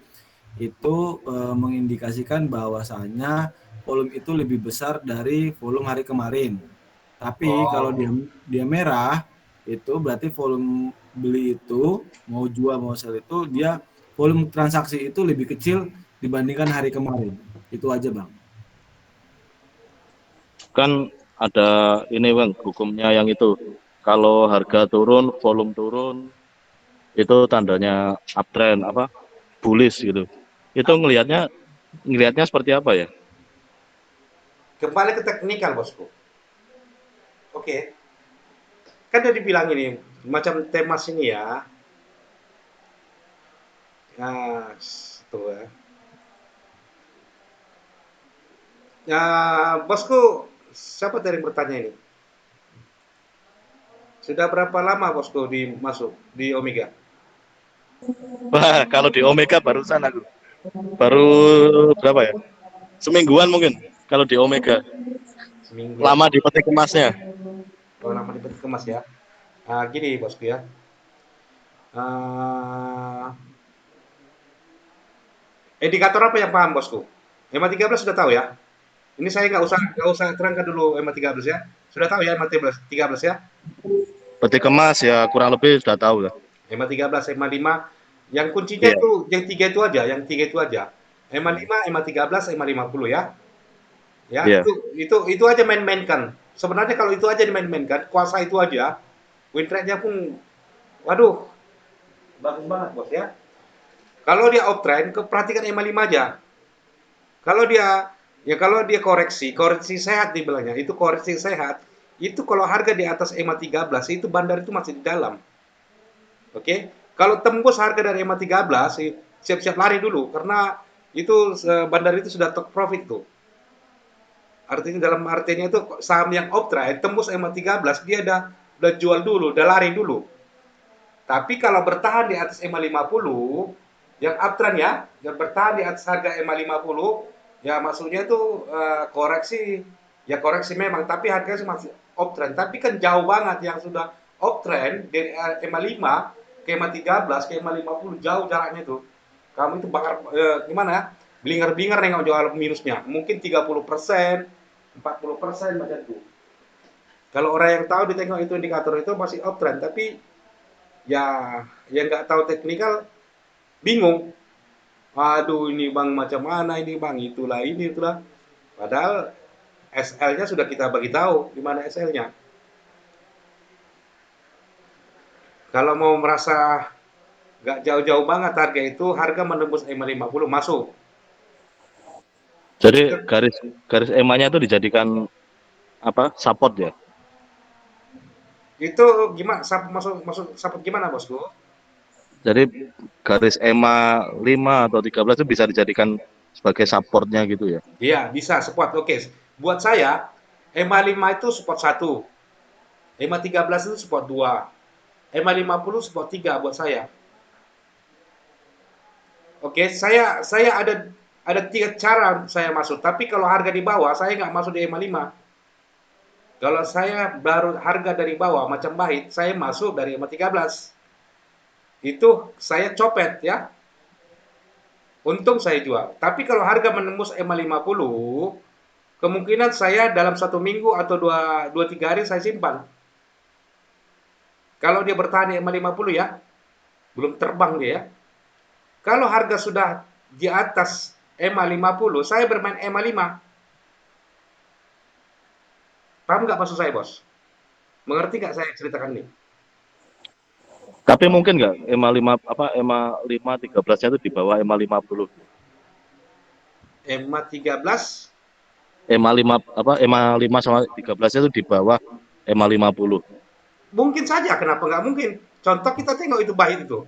itu mengindikasikan bahwasanya volume itu lebih besar dari volume hari kemarin. Tapi kalau dia merah, itu berarti volume beli itu mau jual mau sell itu dia volume transaksi itu lebih kecil dibandingkan hari kemarin. Itu aja, Bang. Kan ada ini Bang, hukumnya yang itu. Kalau harga turun, volume turun, itu tandanya uptrend apa? Bullish gitu. Itu ngelihatnya seperti apa ya? Kembali ke teknikal, bosku. Oke. Kan udah dibilang ini, macam Temas ini ya. Nah, tuh ya. Ya, bosku, siapa tadi yang bertanya ini? Sudah berapa lama bosku masuk di Omega? Wah, kalau di Omega barusan aku. Baru berapa ya? Semingguan mungkin kalau di Omega. Seminggu ya. Lama di peti kemasnya. Oh, lama di peti kemas ya. Nah, gini bosku ya. Ah, indikator apa yang paham bosku? EMA 13 sudah tahu ya? Ini saya nggak usah terangkan dulu EMA 13 ya. Sudah tahu ya EMA 13 ya? Peti kemas ya kurang lebih sudah tahu lah. EMA 13, EMA 5. Yang kuncinya Iya. itu yang tiga itu aja. EMA 5, EMA 13, EMA 50 ya. Ya, Iya. itu aja main-mainkan. Sebenarnya kalau itu aja dimain-mainkan, kuasa itu aja, win rate-nya pun waduh, bagus banget, Bos ya. Kalau dia uptrend, perhatikan EMA 5 aja. Kalau dia koreksi sehat dibilangnya, itu koreksi sehat. Itu kalau harga di atas EMA 13, itu bandar itu masih di dalam. Oke. Kalau tembus harga dari EMA 13, siap-siap lari dulu karena itu bandar itu sudah top profit tuh. Artinya dalam artinya itu saham yang uptrend tembus EMA 13 dia udah jual dulu, udah lari dulu. Tapi kalau bertahan di atas EMA 50 yang uptrend ya, yang bertahan di atas harga EMA 50 ya maksudnya itu koreksi memang tapi harganya masih uptrend. Tapi kan jauh banget yang sudah uptrend dari EMA 5 ke EMA 13 ke EMA 50 jauh jaraknya itu. Kamu itu bakar gimana ya? Blinger-blinger nengok jual minusnya. Mungkin 30%, 40% macam itu. Kalau orang yang tahu ditengok itu indikator itu masih uptrend, tapi ya yang nggak tahu teknikal bingung. Aduh ini bang macam mana ini bang, itulah. Padahal SL-nya sudah kita bagi tahu di mana SL-nya. Kalau mau merasa nggak jauh-jauh banget harga itu, harga menembus EMA 50 masuk. Jadi garis garis EMA-nya itu dijadikan apa? Support ya. Itu gimana? Masuk support gimana bosku? Jadi garis EMA 5 atau 13 itu bisa dijadikan sebagai supportnya gitu ya. Iya bisa support. Oke. Buat saya EMA 5 itu support 1, EMA 13 itu support 2, EMA 50 support 3 buat saya. Oke, saya ada 3 cara saya masuk. Tapi kalau harga di bawah, saya nggak masuk di EMA 5. Kalau saya baru harga dari bawah macam Bahit, saya masuk dari EMA 13. Itu saya copet ya. Untung saya jual. Tapi kalau harga menembus EMA 50, kemungkinan saya dalam 1 minggu atau 2-3 hari saya simpan. Kalau dia bertahan di EMA 50 ya, belum terbang dia ya. Kalau harga sudah di atas EMA 50, saya bermain EMA 5. Paham nggak maksud saya, Bos? Mengerti nggak saya ceritakan ini? Tapi mungkin nggak EMA 5 apa EMA 5 13-nya itu di bawah EMA 50. EMA 13, EMA 5 apa EMA 5 sama 13-nya itu di bawah EMA 50. mungkin saja. Kenapa nggak mungkin? Contoh kita tengok itu Bahit itu.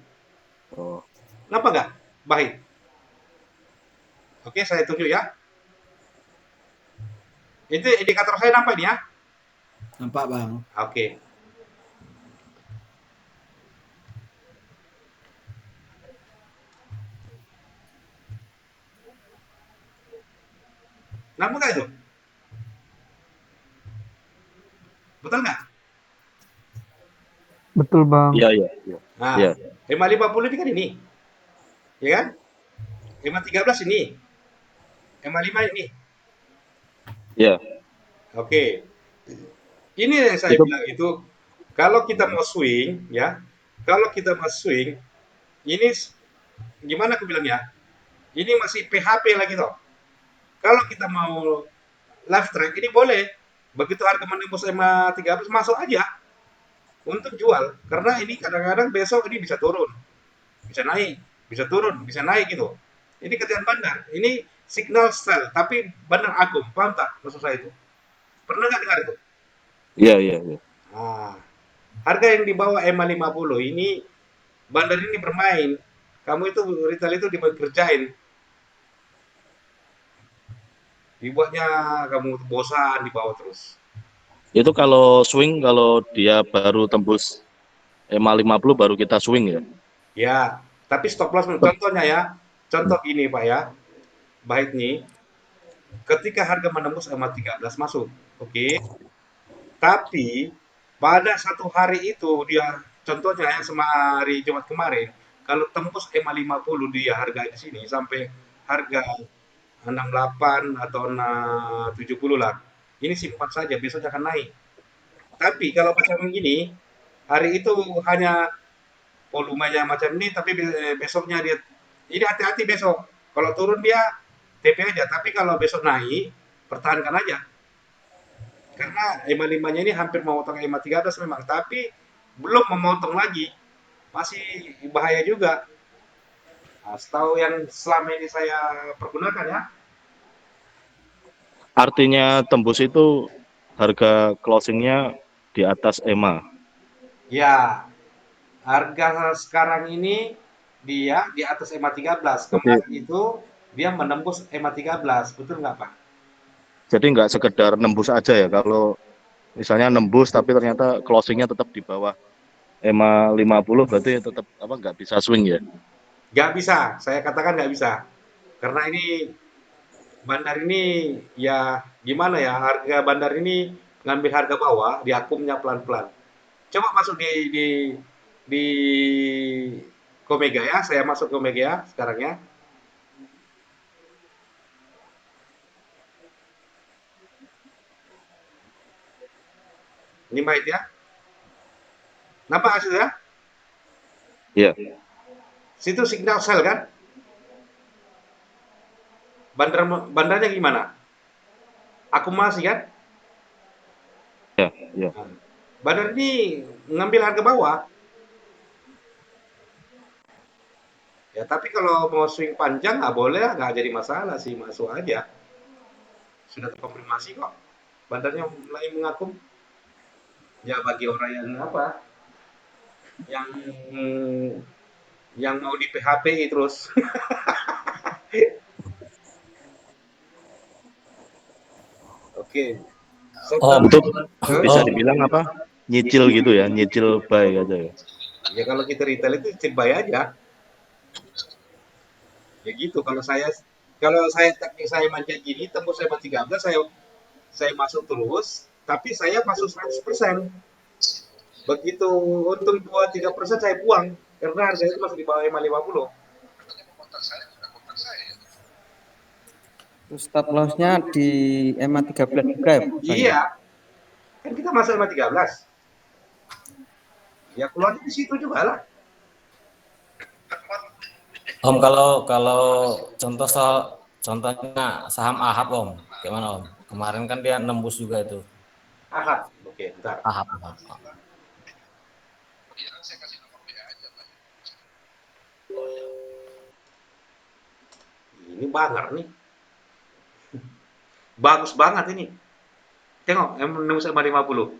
Oh. Kenapa nggak? Bahit. Oke, saya tunjuk ya. Itu indikator saya nampak ini ya. Nampak bang. Oke. Nampak nggak itu? Betul nggak? Betul bang. Iya, iya, iya. Nah, Iya. EMA 50 ini kan ini. Ya kan? EMA 13 ini. EMA 5 ini. Iya. Oke. Ini yang saya Itu bilang itu, kalau kita mau swing ya, kalau kita mau swing, ini gimana aku bilang ya? Ini masih PHP lagi toh. Kalau kita mau live track ini boleh. Begitu harga menembus EMA 13 masuk aja untuk jual. Karena ini kadang-kadang besok ini bisa turun, bisa naik, bisa turun, bisa naik gitu. Ini kerjaan bandar. Ini signal sell, tapi bandar agung. Paham tak maksud saya itu? Pernah nggak dengar itu? iya, iya, iya. Nah, harga yang di bawah EMA 50 ini bandar ini bermain. Kamu itu retail itu dikerjain. Dibuatnya kamu bosan di bawah terus. Itu kalau swing kalau dia baru tembus EMA 50 baru kita swing ya. Ya, tapi stop loss contohnya ya. Contoh ini Pak ya. Baik nih, ketika harga menembus EMA 13 masuk. Oke. Tapi pada satu hari itu dia contohnya yang sama hari Jumat kemarin, kalau tembus EMA 50 dia harga di sini sampai harga 68 atau 70 lah. Ini simpan saja, besok akan naik. Tapi kalau macam ini, hari itu hanya volumenya macam ini, tapi besoknya dia, ini hati-hati besok. Kalau turun dia TP aja, tapi kalau besok naik, pertahankan aja. Karena EMA 5-nya ini hampir memotong EMA 13 memang, tapi belum memotong lagi. Masih bahaya juga. Nah, setahu yang selama ini saya pergunakan ya. Artinya tembus itu harga closingnya di atas EMA. Ya, harga sekarang ini dia di atas EMA 13. Jadi Kemarin itu dia menembus EMA 13. Betul nggak, Pak? jadi nggak sekedar nembus aja ya. Kalau misalnya nembus tapi ternyata closingnya tetap di bawah EMA 50 berarti tetap apa nggak bisa swing ya. Nggak bisa, saya katakan nggak bisa. Karena ini bandar ini ya gimana ya, harga bandar ini ngambil harga bawah, diakumnya pelan-pelan. Coba masuk di Komega ya, saya masuk ke Komega ya sekarang ya. Ini baik ya. Nampak hasilnya? Iya. Situ signal sel kan? Bandarnya gimana? Akumulasi kan? Ya, ya. Nah, bandar ini ngambil harga bawah. Ya, tapi kalau mau swing panjang nggak boleh, nggak jadi masalah sih, masuk aja. Sudah terkonfirmasi kok. Bandarnya mulai mengakum. Ya bagi orang yang apa? Yang mau di PHP terus. Oke. Om, Itu bisa oh, dibilang apa? Nyicil gitu ya, nyicil buy aja ya. Ya kalau kita retail itu cebai aja. Ya gitu. Kalau saya teknik saya manja gini, tembus saya 13, saya masuk terus, tapi saya masuk 100%. Begitu untung 2-3% saya buang karena harga itu masih di bawah 550. Terus stop loss-nya di EMA 13 juga ya, Bang? Iya, kan kita masuk 513. Ya keluarnya di situ juga lah. Om, kalau contohnya saham AHAB Om, gimana Om? Kemarin kan dia nembus juga itu. Aha, oke, bentar. AHAB. Ini banger nih. Bagus banget ini. Tengok, nembus 550.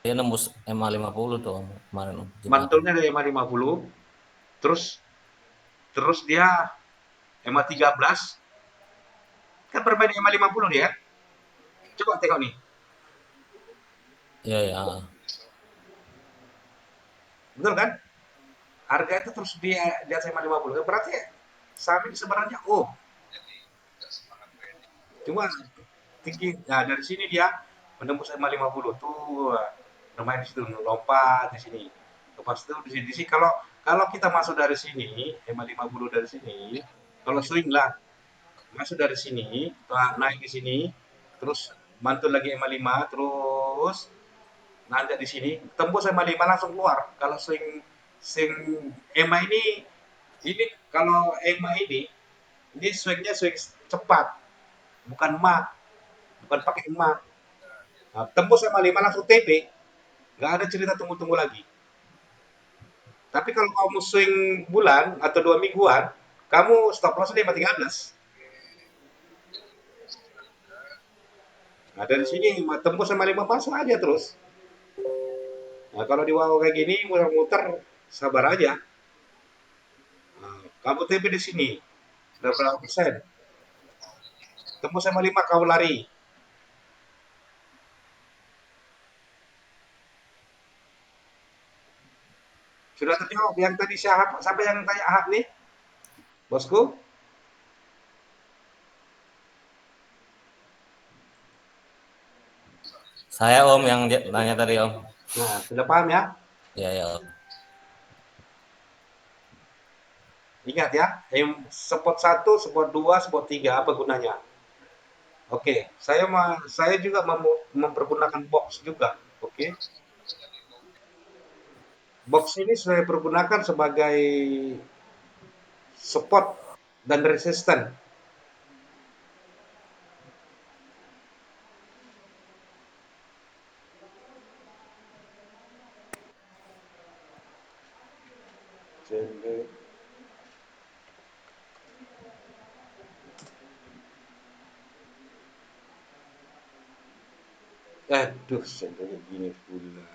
Dia nembus EMA 50 tuh Om, kemarin Om. Mantulnya dari 550. Terus dia 513. Kan bermain 550 dia. Coba tengok nih. Iya, ya. Betul kan? Harga itu terus di atas 550. Berarti saham ini sebenarnya cuma tinggi. Nah, dari sini dia menembus 550 tuh bermain di situ, lompat di sini. Lepas itu di sini kalau kita masuk dari sini 550 dari sini, kalau swing lah masuk dari sini, naik di sini, terus mantul lagi 55, terus nanjak di sini, tembus 55 langsung keluar. Kalau swing swing EMA ini kalau EMA ini swingnya swing cepat, bukan bukan pakai emak. Nah, tembus 55 langsung TP, nggak ada cerita tunggu-tunggu lagi. Tapi kalau kamu swing bulan atau 2 mingguan, kamu stop loss di 13. Nah, dari sini tembus sama 5 masuk aja terus. Nah, kalau di bawah kayak gini muter-muter, sabar aja. Nah, kamu TP di sini, udah berapa persen? Tembus sama 5 kau lari. Sudah terjawab yang tadi sampai yang tanya Ahab nih, bosku? Saya Om yang nanya tadi Om. Nah, sudah paham ya? Iya, ya Om. Ingat ya, spot 1, spot 2, spot 3 apa gunanya? Oke, saya juga mempergunakan box juga. Oke. Box ini saya pergunakan sebagai support dan resisten. Aduh, sampai gini pula.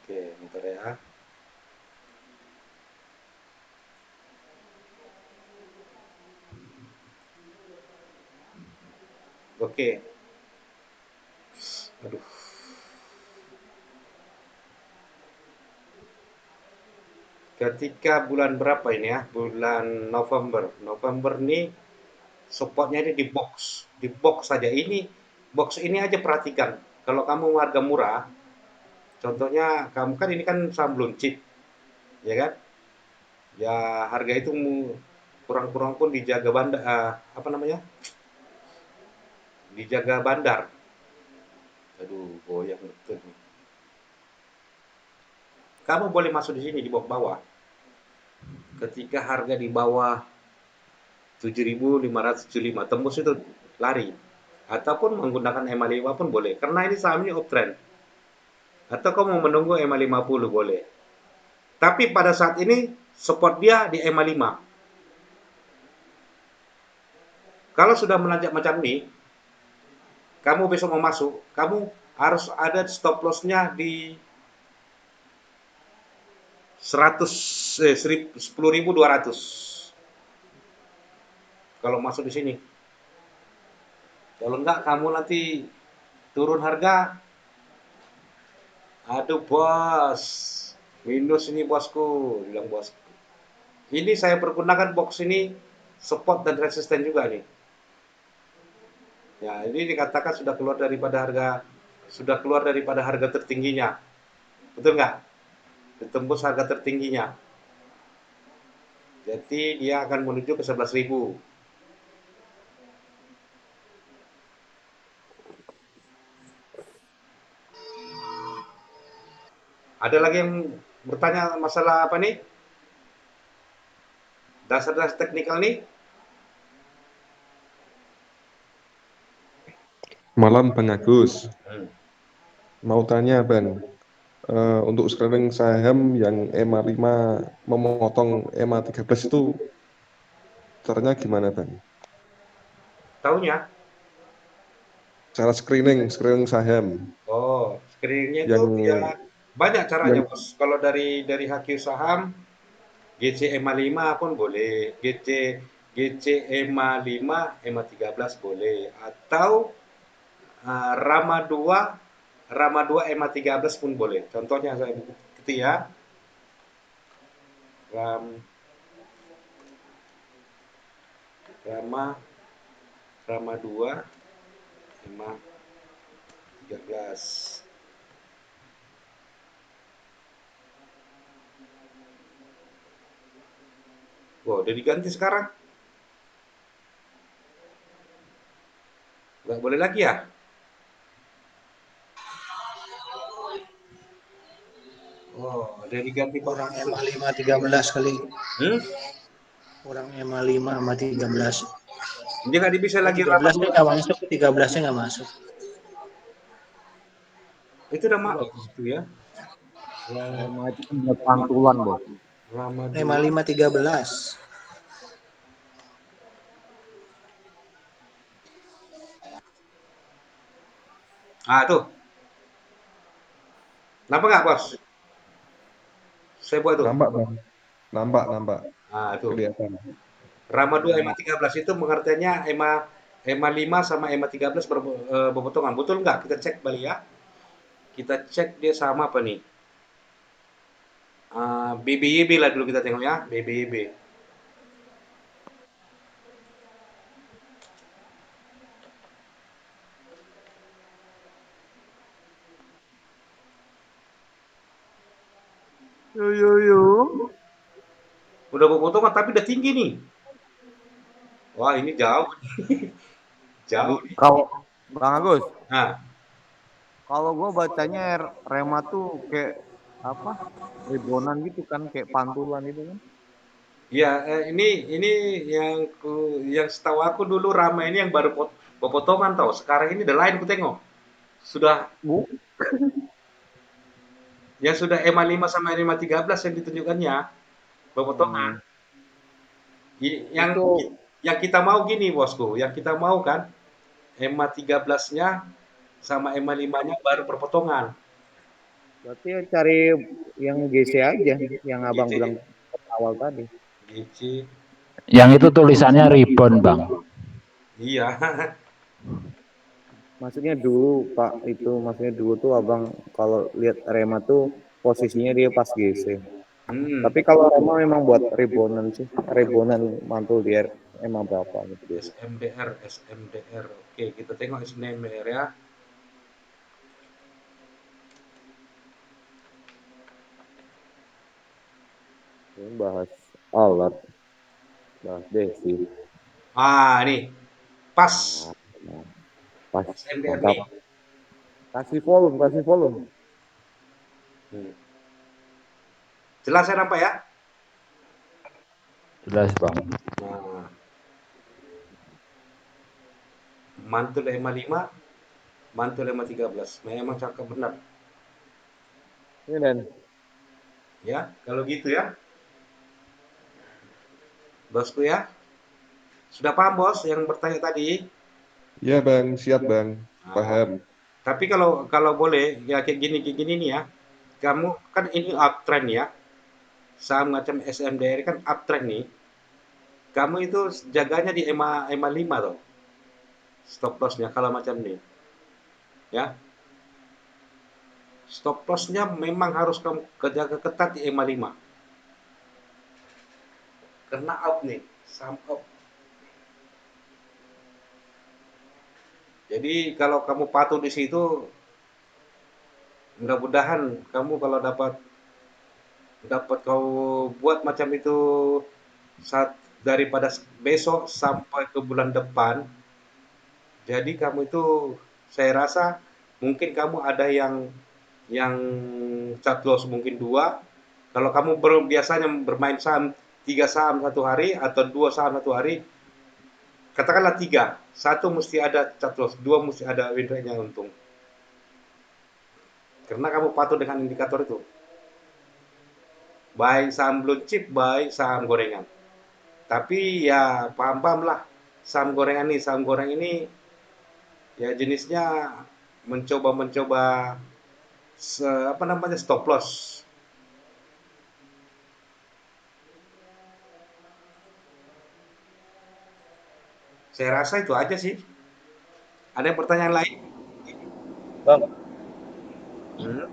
Oke, bentar ya. Oke. Aduh. Ketika bulan berapa ini ya? Bulan November. November nih supportnya ini di box. Di box saja. Box ini aja perhatikan. Kalau kamu harga murah, contohnya kamu kan ini kan saham belum chip, ya kan? Ya harga itu kurang-kurang pun dijaga bandar, apa namanya, dijaga bandar. Aduh, goyang betul nih. Kamu boleh masuk di sini di bawah-bawah. Ketika harga di bawah 7.575 tembus itu lari. Ataupun menggunakan EMA 5 pun boleh. Karena ini saham ini uptrend. Atau kamu mau menunggu EMA 50 boleh. Tapi pada saat ini support dia di EMA 5. Kalau sudah menanjak macam ini, kamu besok mau masuk, kamu harus ada stop loss-nya di 10.200. Kalau masuk di sini. Kalau enggak kamu nanti turun harga. Aduh bos, minus ini bosku, bilang bosku. Ini saya pergunakan box ini support dan resisten juga nih. Ya, ini dikatakan sudah keluar daripada harga tertingginya. Betul nggak? Ditembus harga tertingginya. Jadi dia akan menuju ke 11.000. Ada lagi yang bertanya masalah apa nih? Dasar-dasar teknikal nih? Malam Bang Agus, Hmm. mau tanya Bang, untuk screening saham yang EMA 5 memotong EMA 13 itu caranya gimana Bang? Taunya? Cara screening saham Oh, screeningnya itu yang ya banyak caranya yang bos. Kalau dari HQ saham, GC EMA 5 pun boleh, GC EMA 5, EMA 13 boleh, atau Rama 2 EMA 13 pun boleh. Contohnya saya bukti ya, Ram, Rama Rama 2 EMA 13. Wow, udah diganti sekarang. Nggak boleh lagi ya? Oh, udah diganti Pak. Kurang EMA 5 13 kali. Hmm? Kurang EMA 5 sama 13. Dia nggak bisa lagi Rama 13-nya 2. nggak masuk, 13-nya nggak masuk. Itu udah Coba. itu ya. EMA itu kan buat pantulan, Bos. Rama EMA 2. 5 13. Tuh. Nampak nggak, Bos? Saya buat tuh. nampak Bang, nampak Tuh. kelihatan. Rama 2 EMA 13 itu pengertiannya EMA 5 sama EMA 13 berpotongan. Betul nggak? Kita cek balik ya. Kita cek dia sama apa nih? BBYB lah dulu kita tengok ya. BBYB. Udah berpotongan tapi udah tinggi nih. Wah, ini jauh. Jauh nih. Kalau Bang Agus, Nah, kalau gue bacanya Rema tuh kayak apa? Rebonan gitu kan, kayak pantulan gitu kan. ya ini yang setahu aku dulu Rama ini yang baru potongan tau. Sekarang ini udah lain aku tengok. Sudah yang sudah EMA 5 sama EMA 13 yang ditunjukkannya potongan. Yang Itu yang kita mau gini bosku, yang kita mau kan EMA 13-nya sama EMA 5-nya baru perpotongan. berarti ya cari yang GC aja, yang abang GC, bilang awal tadi. GC. Yang itu tulisannya rebound, Bang. Iya. Maksudnya dulu Pak, itu maksudnya dulu tuh abang kalau lihat Rema tuh posisinya dia pas GC. Tapi kalau Rema memang buat rebonan sih, rebonan mantul dia emang berapa gitu. SMDR. Oke, kita tengok SMDR ya. Ini bahas alat. Nah, deh sih. Nih. Pas. Pas. SMDR Mantap. nih. Kasih volume, kasih volume. Jelas ya nampak ya? Jelas, Bang. Nah. Mantul EMA 5, mantul EMA 13. Memang cakep benar. Ini Dan. Ya, kalau gitu ya. Bosku ya. Sudah paham bos yang bertanya tadi? Iya Bang, siap Bang. Paham. Tapi kalau boleh ya kayak gini nih ya. Kamu kan ini uptrend ya. Saham macam SMDR kan uptrend nih. Kamu itu jaganya di EMA 5 tuh. Stop lossnya kalau macam ini. Ya. Stop lossnya memang harus kamu jaga ketat di EMA 5. Karena up nih, saham up. Jadi kalau kamu patuh di situ, mudah-mudahan kamu kalau dapat kau buat macam itu saat daripada besok sampai ke bulan depan. Jadi kamu itu saya rasa mungkin kamu ada yang cut loss mungkin 2. Kalau kamu biasanya bermain saham 3 saham satu hari atau 2 saham satu hari, katakanlah 3. 1 mesti ada cut loss, 2 mesti ada win rate-nya untung. Karena kamu patuh dengan indikator itu. Baik saham blue chip, baik saham gorengan. Tapi ya paham-paham lah. Saham gorengan nih, saham goreng ini ya jenisnya mencoba stop loss. Saya rasa itu aja sih. Ada pertanyaan lain? Bang, Hmm?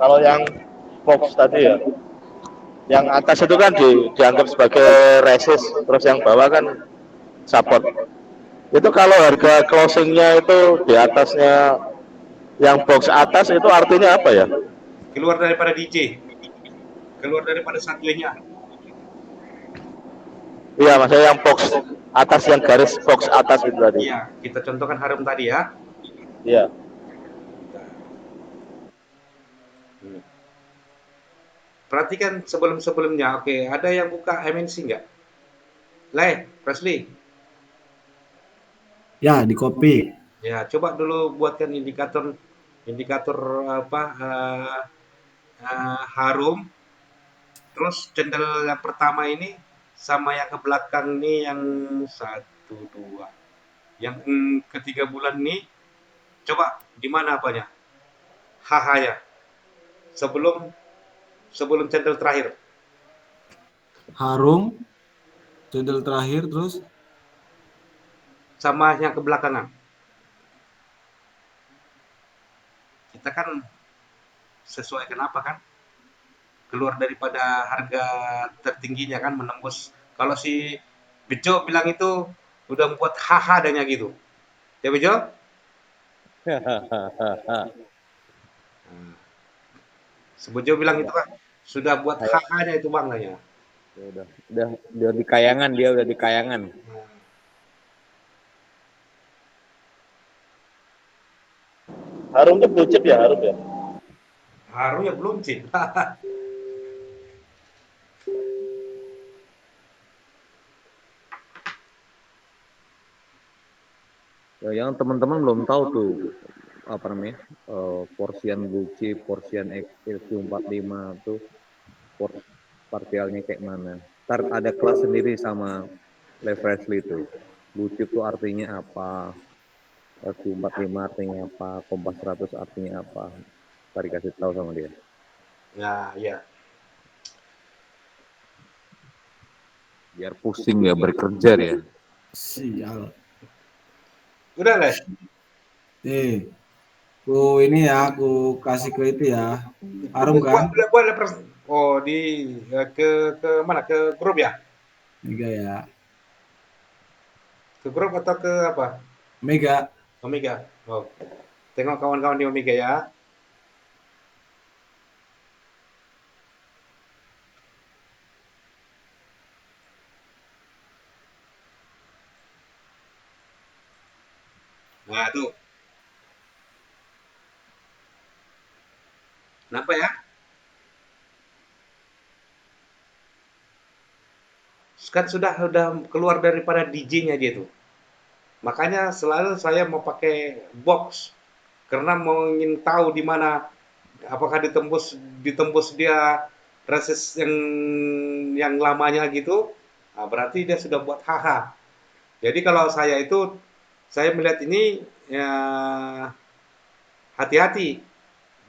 kalau yang box tadi ya, yang atas itu kan dianggap sebagai resist, terus yang bawah kan support. Itu kalau harga closingnya itu di atasnya yang box atas itu artinya apa ya? Keluar daripada DJ. Keluar daripada subway-nya. Iya, maksudnya yang box atas, yang garis box atas itu tadi. Iya, kita contohkan Harum tadi ya. Iya. Perhatikan sebelum-sebelumnya. Oke, ada yang buka MNC nggak? Presley. Ya, di copy. Ya, coba dulu buatkan indikator apa Harum. Terus candle yang pertama ini sama yang ke belakang nih yang 1, 2. Yang ketiga bulan nih coba di mana apanya? HH-nya. Sebelum candle terakhir. Harum, candle terakhir terus Sama yang ke belakangan. Kita kan sesuai kenapa kan? Keluar daripada harga tertingginya kan menembus. Kalau si Bejo bilang itu udah membuat haha adanya gitu. Ya Bejo? Si Bejo bilang itu kan sudah buat haha-nya itu bang ya. Udah di kayangan, dia udah di kayangan. Harum tuh blue chip ya, Harum ya? Harum ya belum sih. Ya, yang teman-teman belum tahu tuh apa namanya porsian blue chip, porsian XQ45 tuh partialnya kayak mana. Ntar ada kelas sendiri sama Leverage itu. Blue chip tuh artinya apa, XQ45 artinya apa, Kompas 100 artinya apa. Ntar dikasih tahu sama dia. Ya, iya. Biar pusing ya bekerja ya. Sial. Udah Les. Ini ya, aku kasih ke itu ya. Harum kan? Boleh ke mana? Ke grup ya? Mega ya. Ke grup atau ke apa? Mega. Omega. Oh. Tengok kawan-kawan di Omega ya. Nah, tuh. Kenapa ya? Kan sudah keluar daripada DJ-nya dia tuh. Makanya selalu saya mau pakai box karena mau ingin tahu di mana apakah ditembus dia resist yang lamanya gitu. Nah, berarti dia sudah buat HH. Jadi kalau saya melihat ini ya hati-hati.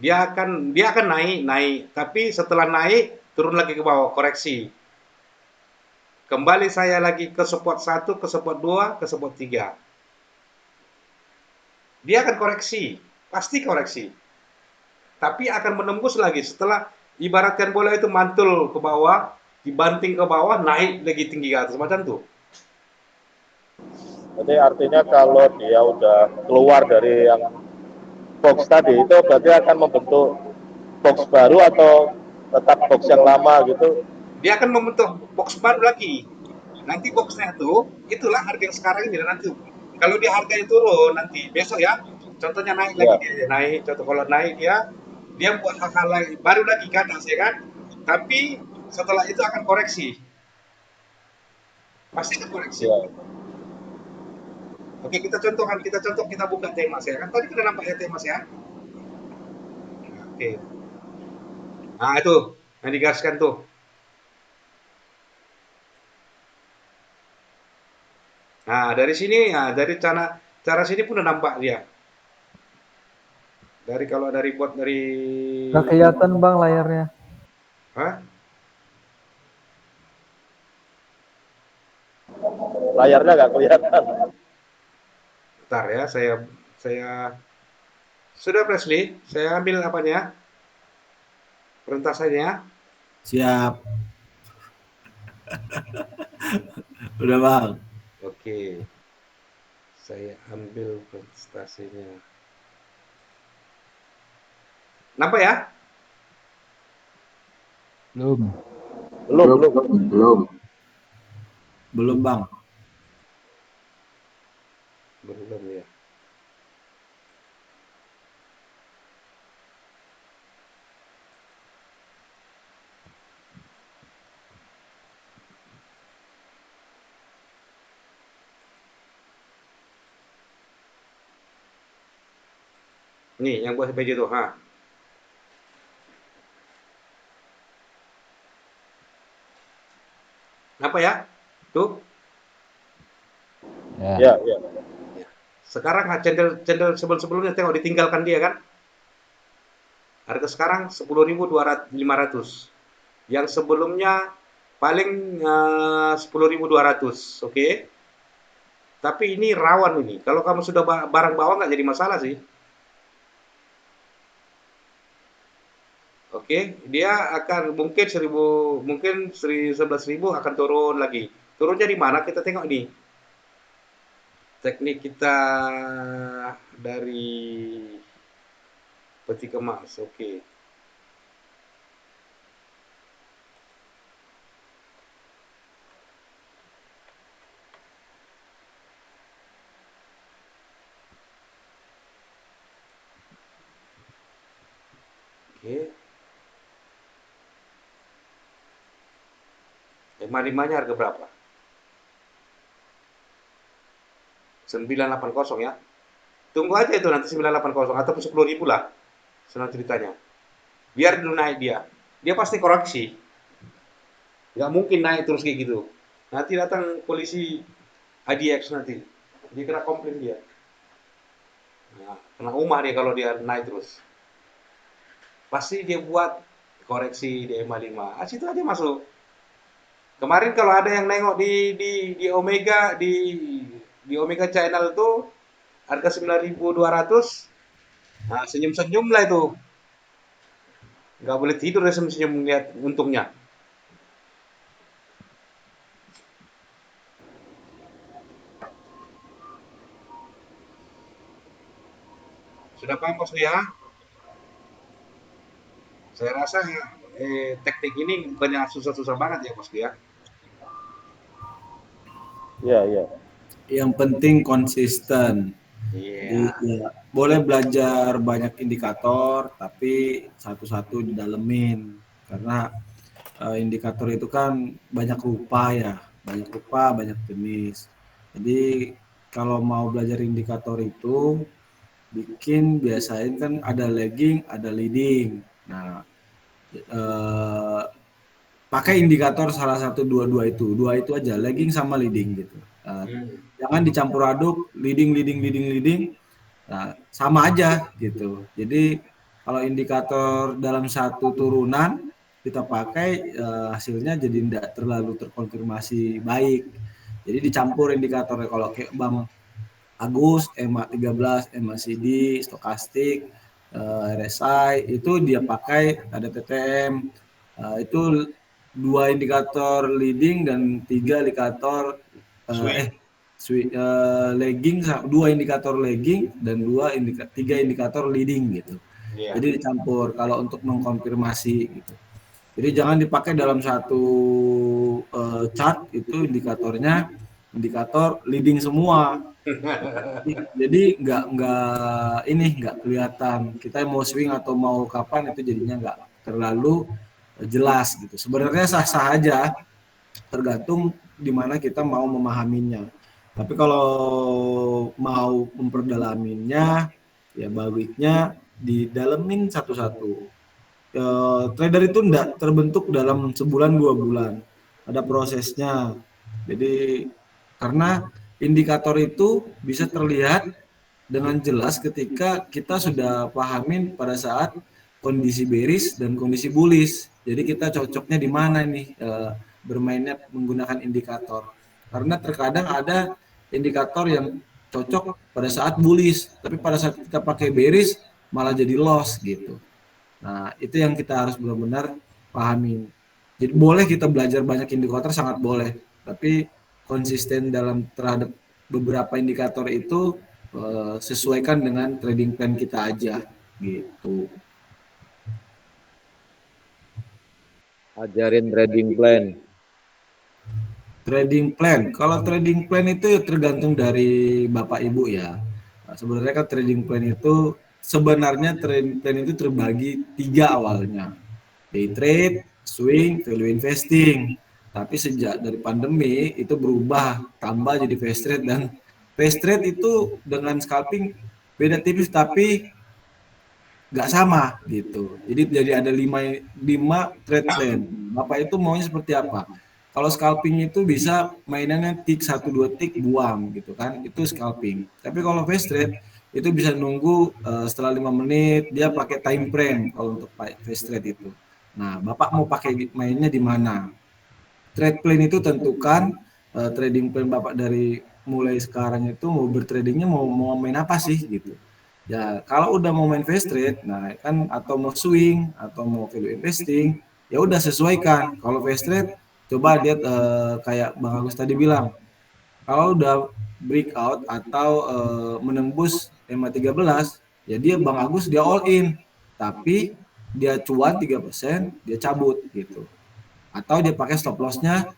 Dia akan naik, tapi setelah naik turun lagi ke bawah, koreksi. Kembali saya lagi ke support 1, ke support 2, ke support 3. Dia akan koreksi, pasti koreksi. Tapi akan menembus lagi setelah ibaratkan bola itu mantul ke bawah, dibanting ke bawah, naik lagi tinggi ke atas macam tuh. Jadi artinya kalau dia udah keluar dari yang box tadi itu berarti akan membentuk box baru atau tetap box yang lama gitu? Dia akan membentuk box baru lagi. Nanti boxnya tuh, itulah harga yang sekarang ini nanti. Kalau dia harganya turun nanti besok ya, contohnya naik lagi dia naik. Contoh kalau naik dia buat hal-hal lagi, baru lagi ke atas ya kan. Tapi setelah itu akan koreksi. Pasti akan koreksi. Oke, kita buka temas ya kan. Tadi kita nampak ya temas ya. Oke. Nah, itu yang digaskan tuh. Nah, dari sini ya, dari cara sini pun udah nampak dia. Kalau dari Nggak kelihatan Bang layarnya. Hah? Layarnya nggak kelihatan. Bentar ya, saya sudah Presley, saya ambil apanya? Perentasannya. Siap. Udah Bang. Oke. Saya ambil presentasinya. Nampak ya? Belum Bang. Belum ya. Nih, yang buat baju tuh, ha. Apa ya? Tuh. Ya. Sekarang cendel sebelumnya tengok ditinggalkan dia kan? Harga sekarang 10.500. Yang sebelumnya paling 10.200, oke? Tapi ini rawan ini. Kalau kamu sudah barang bawah nggak jadi masalah sih. Oke, dia akan mungkin 11.000 akan turun lagi. Turunnya di mana? Kita tengok nih. Teknik kita dari peti kemas, oke. Oke. 55-nya harga berapa? 980 ya. Tunggu aja itu nanti 980 ataupun 10.000 lah. Senang ceritanya. Biar dulu naik dia. Dia pasti koreksi. Nggak mungkin naik terus kayak gitu. Nanti datang polisi IDX nanti. Dia kena komplain dia. Nah, kena umah dia kalau dia naik terus. Pasti dia buat koreksi di EMA 5. Situ aja masuk. Kemarin kalau ada yang nengok di Omega di Omega Channel tuh harga 9.200. Nah, senyum-senyum lah itu. Nggak boleh tidur ya senyum-senyum lihat untungnya. Sudah paham Bos ya? Saya rasa teknik ini bukannya susah-susah banget ya Bos ya. Iya. Yang penting konsisten. Jadi Iya. ya boleh belajar banyak indikator, tapi satu-satu didalemin. Karena indikator itu kan banyak rupa ya, banyak jenis. Jadi kalau mau belajar indikator itu biasain kan ada lagging, ada leading. Nah, pakai indikator salah satu dua itu aja, lagging sama leading gitu. Jangan dicampur aduk leading. Nah, sama aja gitu. Jadi kalau indikator dalam satu turunan kita pakai hasilnya jadi tidak terlalu terkonfirmasi baik. Jadi dicampur indikatornya. Kalau kayak Bang Agus, EMA 13, MACD, stokastik, RSI itu dia pakai ada TTM. Itu 2 indikator leading dan 3 indikator lagging, 2 indikator lagging dan 3 indikator leading gitu. Iya. Jadi dicampur kalau untuk mengkonfirmasi gitu. Jadi jangan dipakai dalam satu chart itu indikator leading semua. Jadi nggak kelihatan kita mau swing atau mau kapan, itu jadinya nggak terlalu jelas gitu. Sebenarnya sah-sah aja, tergantung di mana kita mau memahaminya. Tapi kalau mau memperdalaminya, ya baiknya didalemin satu-satu. Trader itu enggak terbentuk dalam sebulan 2 bulan, ada prosesnya. Jadi karena indikator itu bisa terlihat dengan jelas ketika kita sudah pahamin pada saat kondisi bearish dan kondisi bullish. Jadi kita cocoknya di mana nih bermainnya menggunakan indikator. Karena terkadang ada indikator yang cocok pada saat bullish, tapi pada saat kita pakai bearish malah jadi loss gitu. Nah, itu yang kita harus benar-benar pahami. Jadi boleh kita belajar banyak indikator, sangat boleh, tapi konsisten terhadap beberapa indikator itu sesuaikan dengan trading plan kita aja gitu. Ajarin trading plan. Trading plan, kalau trading plan itu tergantung dari Bapak Ibu ya. Nah, sebenarnya kan trading plan itu sebenarnya trading plan itu terbagi 3 awalnya. Day trade, swing, value investing. Tapi sejak dari pandemi itu berubah, tambah jadi fast trade, dan fast trade itu dengan scalping beda tipis tapi nggak sama gitu. Jadi ada 5 trade plan. Bapak itu maunya seperti apa? Kalau scalping itu bisa mainannya tik 1-2 tik buang gitu kan, itu scalping. Tapi kalau fast trade itu bisa nunggu setelah 5 menit dia pakai time frame kalau untuk fast trade itu. Nah, Bapak mau pakai mainnya di mana? Trade plan itu tentukan trading plan Bapak dari mulai sekarang itu mau bertradingnya mau main apa sih gitu. Ya, kalau udah mau main fast trade, nah kan atau mau swing atau mau value investing, ya udah sesuaikan. Kalau fast trade coba lihat kayak Bang Agus tadi bilang, kalau udah breakout atau menembus EMA 13, ya Bang Agus dia all in, tapi dia cuan 3%, dia cabut gitu. Atau dia pakai stop loss-nya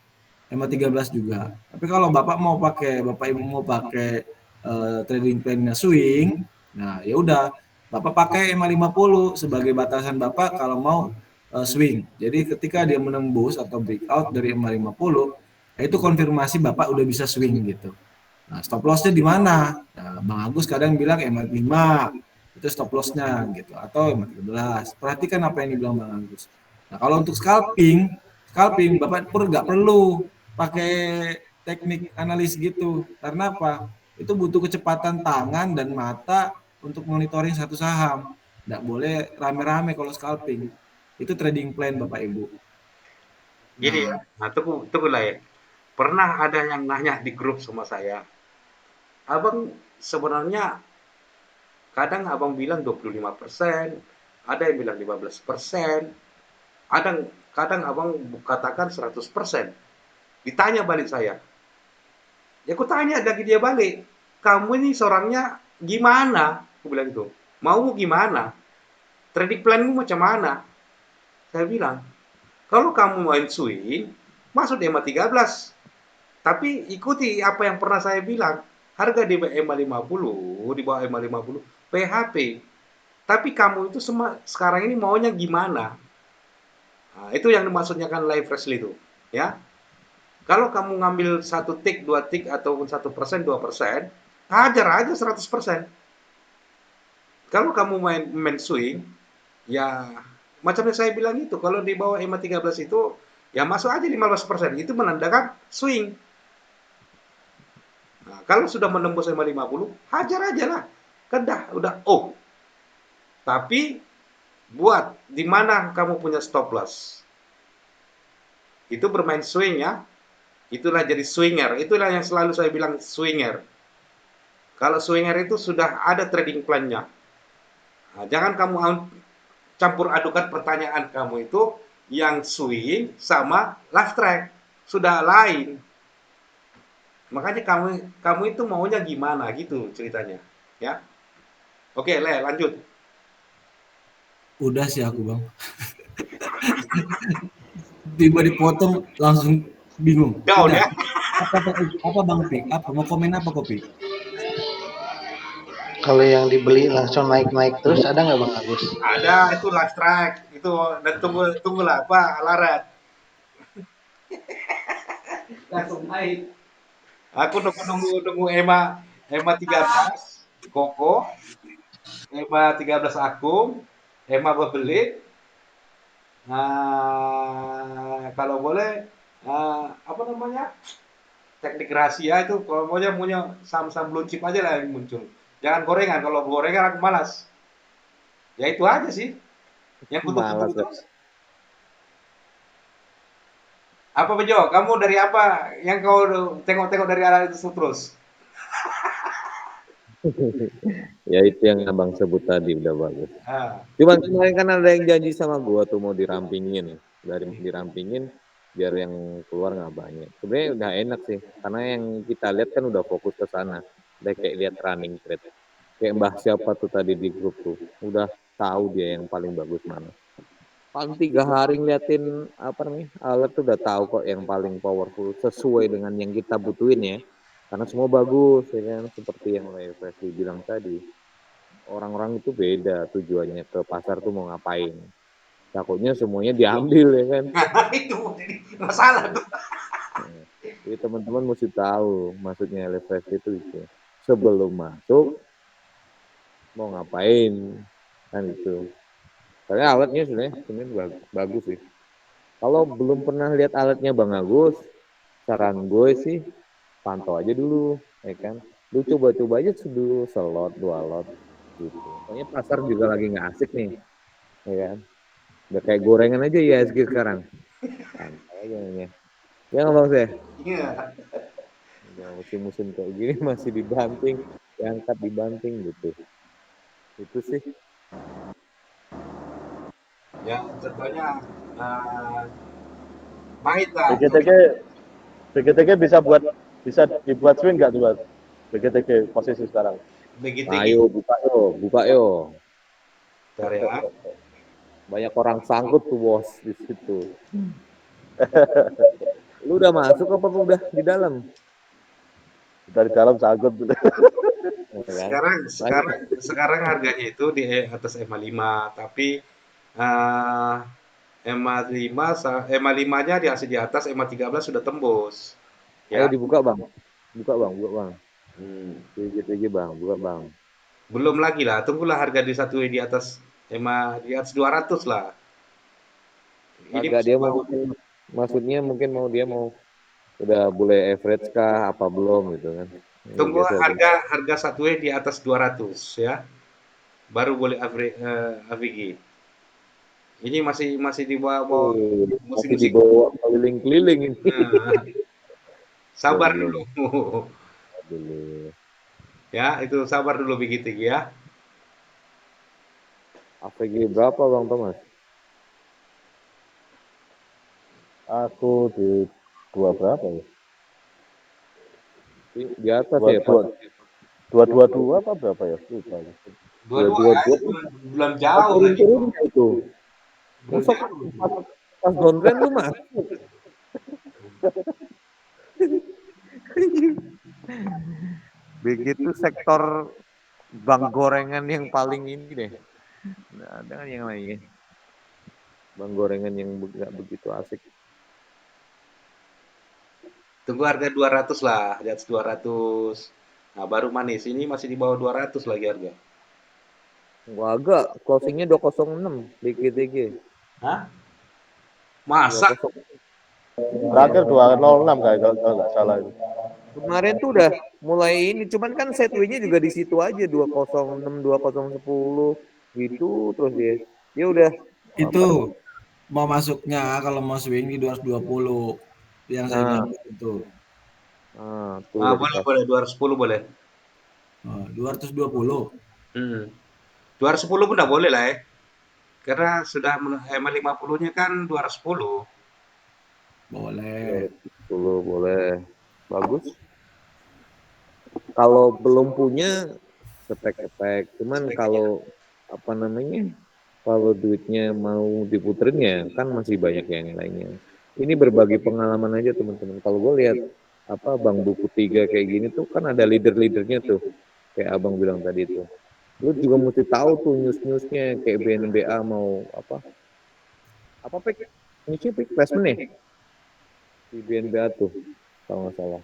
EMA 13 juga. Tapi kalau Bapak Ibu mau pakai trading plan-nya swing, nah ya udah Bapak pakai EMA 50 sebagai batasan Bapak kalau mau swing. Jadi ketika dia menembus atau breakout dari EMA 50, itu konfirmasi Bapak udah bisa swing gitu. Nah, stop loss-nya di mana? Nah, Bang Agus kadang bilang EMA 5 itu stop loss-nya gitu, atau EMA 13. Perhatikan apa yang dibilang Bang Agus. Nah, kalau untuk scalping Bapak nggak perlu pakai teknik analis gitu. Karena apa? Itu butuh kecepatan tangan dan mata untuk monitoring satu saham. Nggak boleh rame-rame kalau scalping. Itu trading plan Bapak Ibu. Gini ya, nah tunggu lah ya. Pernah ada yang nanya di grup sama saya, Abang sebenarnya kadang Abang bilang 25%, ada yang bilang 15%, kadang Abang katakan 100%. Ditanya balik saya. Ya aku tanya lagi dia balik, kamu ini seorangnya gimana? Aku bilang gitu. Mau gimana? Trading planmu macam mana? Saya bilang, kalau kamu main swing, masuk EMA 13. Tapi ikuti apa yang pernah saya bilang. harga di EMA 50, di bawah EMA 50, PHP. Tapi kamu itu sekarang ini maunya gimana? Nah, itu yang dimaksudnya kan live freshly itu, ya. Kalau kamu ngambil 1 tick, 2 tick, ataupun 1%, 2%, hajar aja 100%. Kalau kamu main swing, ya macam yang saya bilang itu, kalau di bawah EMA 13 itu, ya masuk aja 15%. Itu menandakan swing. Nah, kalau sudah menembus EMA 50, hajar aja lah. Kan udah oh. Tapi buat di mana kamu punya stop loss. Itu bermain swing ya. Itulah jadi swinger. Itulah yang selalu saya bilang swinger. Kalau swinger itu sudah ada trading plan-nya. Nah, jangan kamu campur adukan pertanyaan kamu itu yang swing sama live track. Sudah lain. Makanya kamu itu maunya gimana gitu ceritanya, ya. Oke, lanjut. Udah sih aku, Bang. Tiba dipotong langsung bingung. Down ya. Apa Bang Pik? Apa mau komen apa Kopi? Kalau yang dibeli langsung naik-naik terus ada nggak Bang Agus? Ada, itu live track. Itu dan tunggulah apa Alarat. Langsung naik. Aku nunggu EMA 13 Koko, EMA 13 Akum, EMA Bebelit. Nah, kalau boleh apa namanya? Teknik rahasia itu kalau punya saham-saham blue chip aja lah yang muncul. Jangan gorengan, kalau gorengan aku malas. Ya itu aja sih. Yang kutu-kutu terus. Apa Bejo? Kamu dari apa yang kau tengok-tengok dari arah itu terus? Ya itu yang abang sebut tadi udah bagus. Ah. Cuman kemarin kan ada yang janji sama gua tuh mau dirampingin, dirampingin biar yang keluar nggak banyak. Sebenarnya udah enak sih, karena yang kita lihat kan udah fokus ke sana. Udah kayak lihat running trade. Kayak Mbah siapa tuh tadi di grup tuh, udah tahu dia yang paling bagus mana. Paling 3 hari ngeliatin apa namanya alert tuh udah tahu kok yang paling powerful sesuai dengan yang kita butuhin ya. Karena semua bagus ya kan, seperti yang Leslie bilang tadi. Orang-orang itu beda tujuannya ke pasar tuh mau ngapain. Takutnya semuanya diambil ya kan. Itu masalah tuh. Jadi teman-teman mesti tahu maksudnya Leslie itu sebelum masuk mau ngapain kan itu. Karena alatnya sebenarnya bagus sih. Kalau belum pernah lihat alatnya Bang Agus, saran gue sih pantau aja dulu, ya kan. Lu coba-coba aja dulu selot, 2 lot gitu. Pokoknya pasar juga lagi nggak asik nih, ya kan. Udah kayak gorengan aja ya sekarang. Santai aja nih. Ya nggak Bang Seh? Iya. Ya, musim-musim kayak gini masih dibanting, diangkat dibanting gitu. Itu sih. Ya contohnya pahit lah. BGTG bisa dibuat swing nggak tuh Mas? BGTG posisi sekarang. Ayo buka yo. Bentar ya. Banyak orang sangkut tuh bos di situ. Lu udah masuk apa udah di dalam? Dari dalam sangkut. Sekarang harganya itu di atas EMA 5, tapi EMA 5-nya masih di atas, EMA 13 sudah tembus. Ya. Ayo dibuka Bang. Buka Bang. TG Bang, buka Bang. Belum lagi lah, tunggulah harga di satu di atas EMA di atas 200 lah. Ini dia mau maksudnya mungkin dia mau udah boleh average kah apa belum gitu kan. Tunggu harga satu di atas 200 ya. Baru boleh AVG. Ini masih di bawah masih di bawah keliling-keliling ini. Sabar dulu. Ya, itu sabar dulu begitu ya. AVG berapa Bang Thomas? Aku di 2 berapa ya? Di atas ya Pak. 222 apa berapa ya? Lupa. 22 belum jauh lagi. Itu. Masuk pas downtrend lu masuk. BGTG itu sektor bank gorengan yang paling ini deh. Nah, ada kan yang lainnya. Bank gorengan yang nggak begitu asik. Tunggu harga 200 lah, di atas 200. Nah, baru manis. Ini masih di bawah 200 lagi harga. Wah, agak closingnya 206 BGTG. Hah? Masa? 206. Terakhir 206 kayak kalau nggak salah itu. Kemarin tuh udah mulai ini, cuman kan setway-nya juga di situ aja 206, 2010 gitu terus dia. Dia udah Itu mau masuknya kalau mau swing di 220 yang saya Nah, bilang itu. tuh Ah, udah boleh, dikasih. boleh. 210 boleh. 220. 210 pun udah boleh lah ya. Karena sudah hemat 50-nya kan 210. Boleh. 210 boleh. Bagus. Kalau belum punya kepek-kepek, cuman kalau apa namanya? Kalau duitnya mau diputerin ya kan masih banyak yang lainnya. Ini berbagi pengalaman aja teman-teman. Kalau gue lihat apa Bank Buku 3 kayak gini tuh kan ada leader-leadernya tuh. Kayak Abang bilang tadi tuh. Lu juga mesti tahu tuh news-newsnya kayak BNBA mau apa? Apa pik? Newsnya pik placement nih? Di BNBA tuh kalau nggak salah.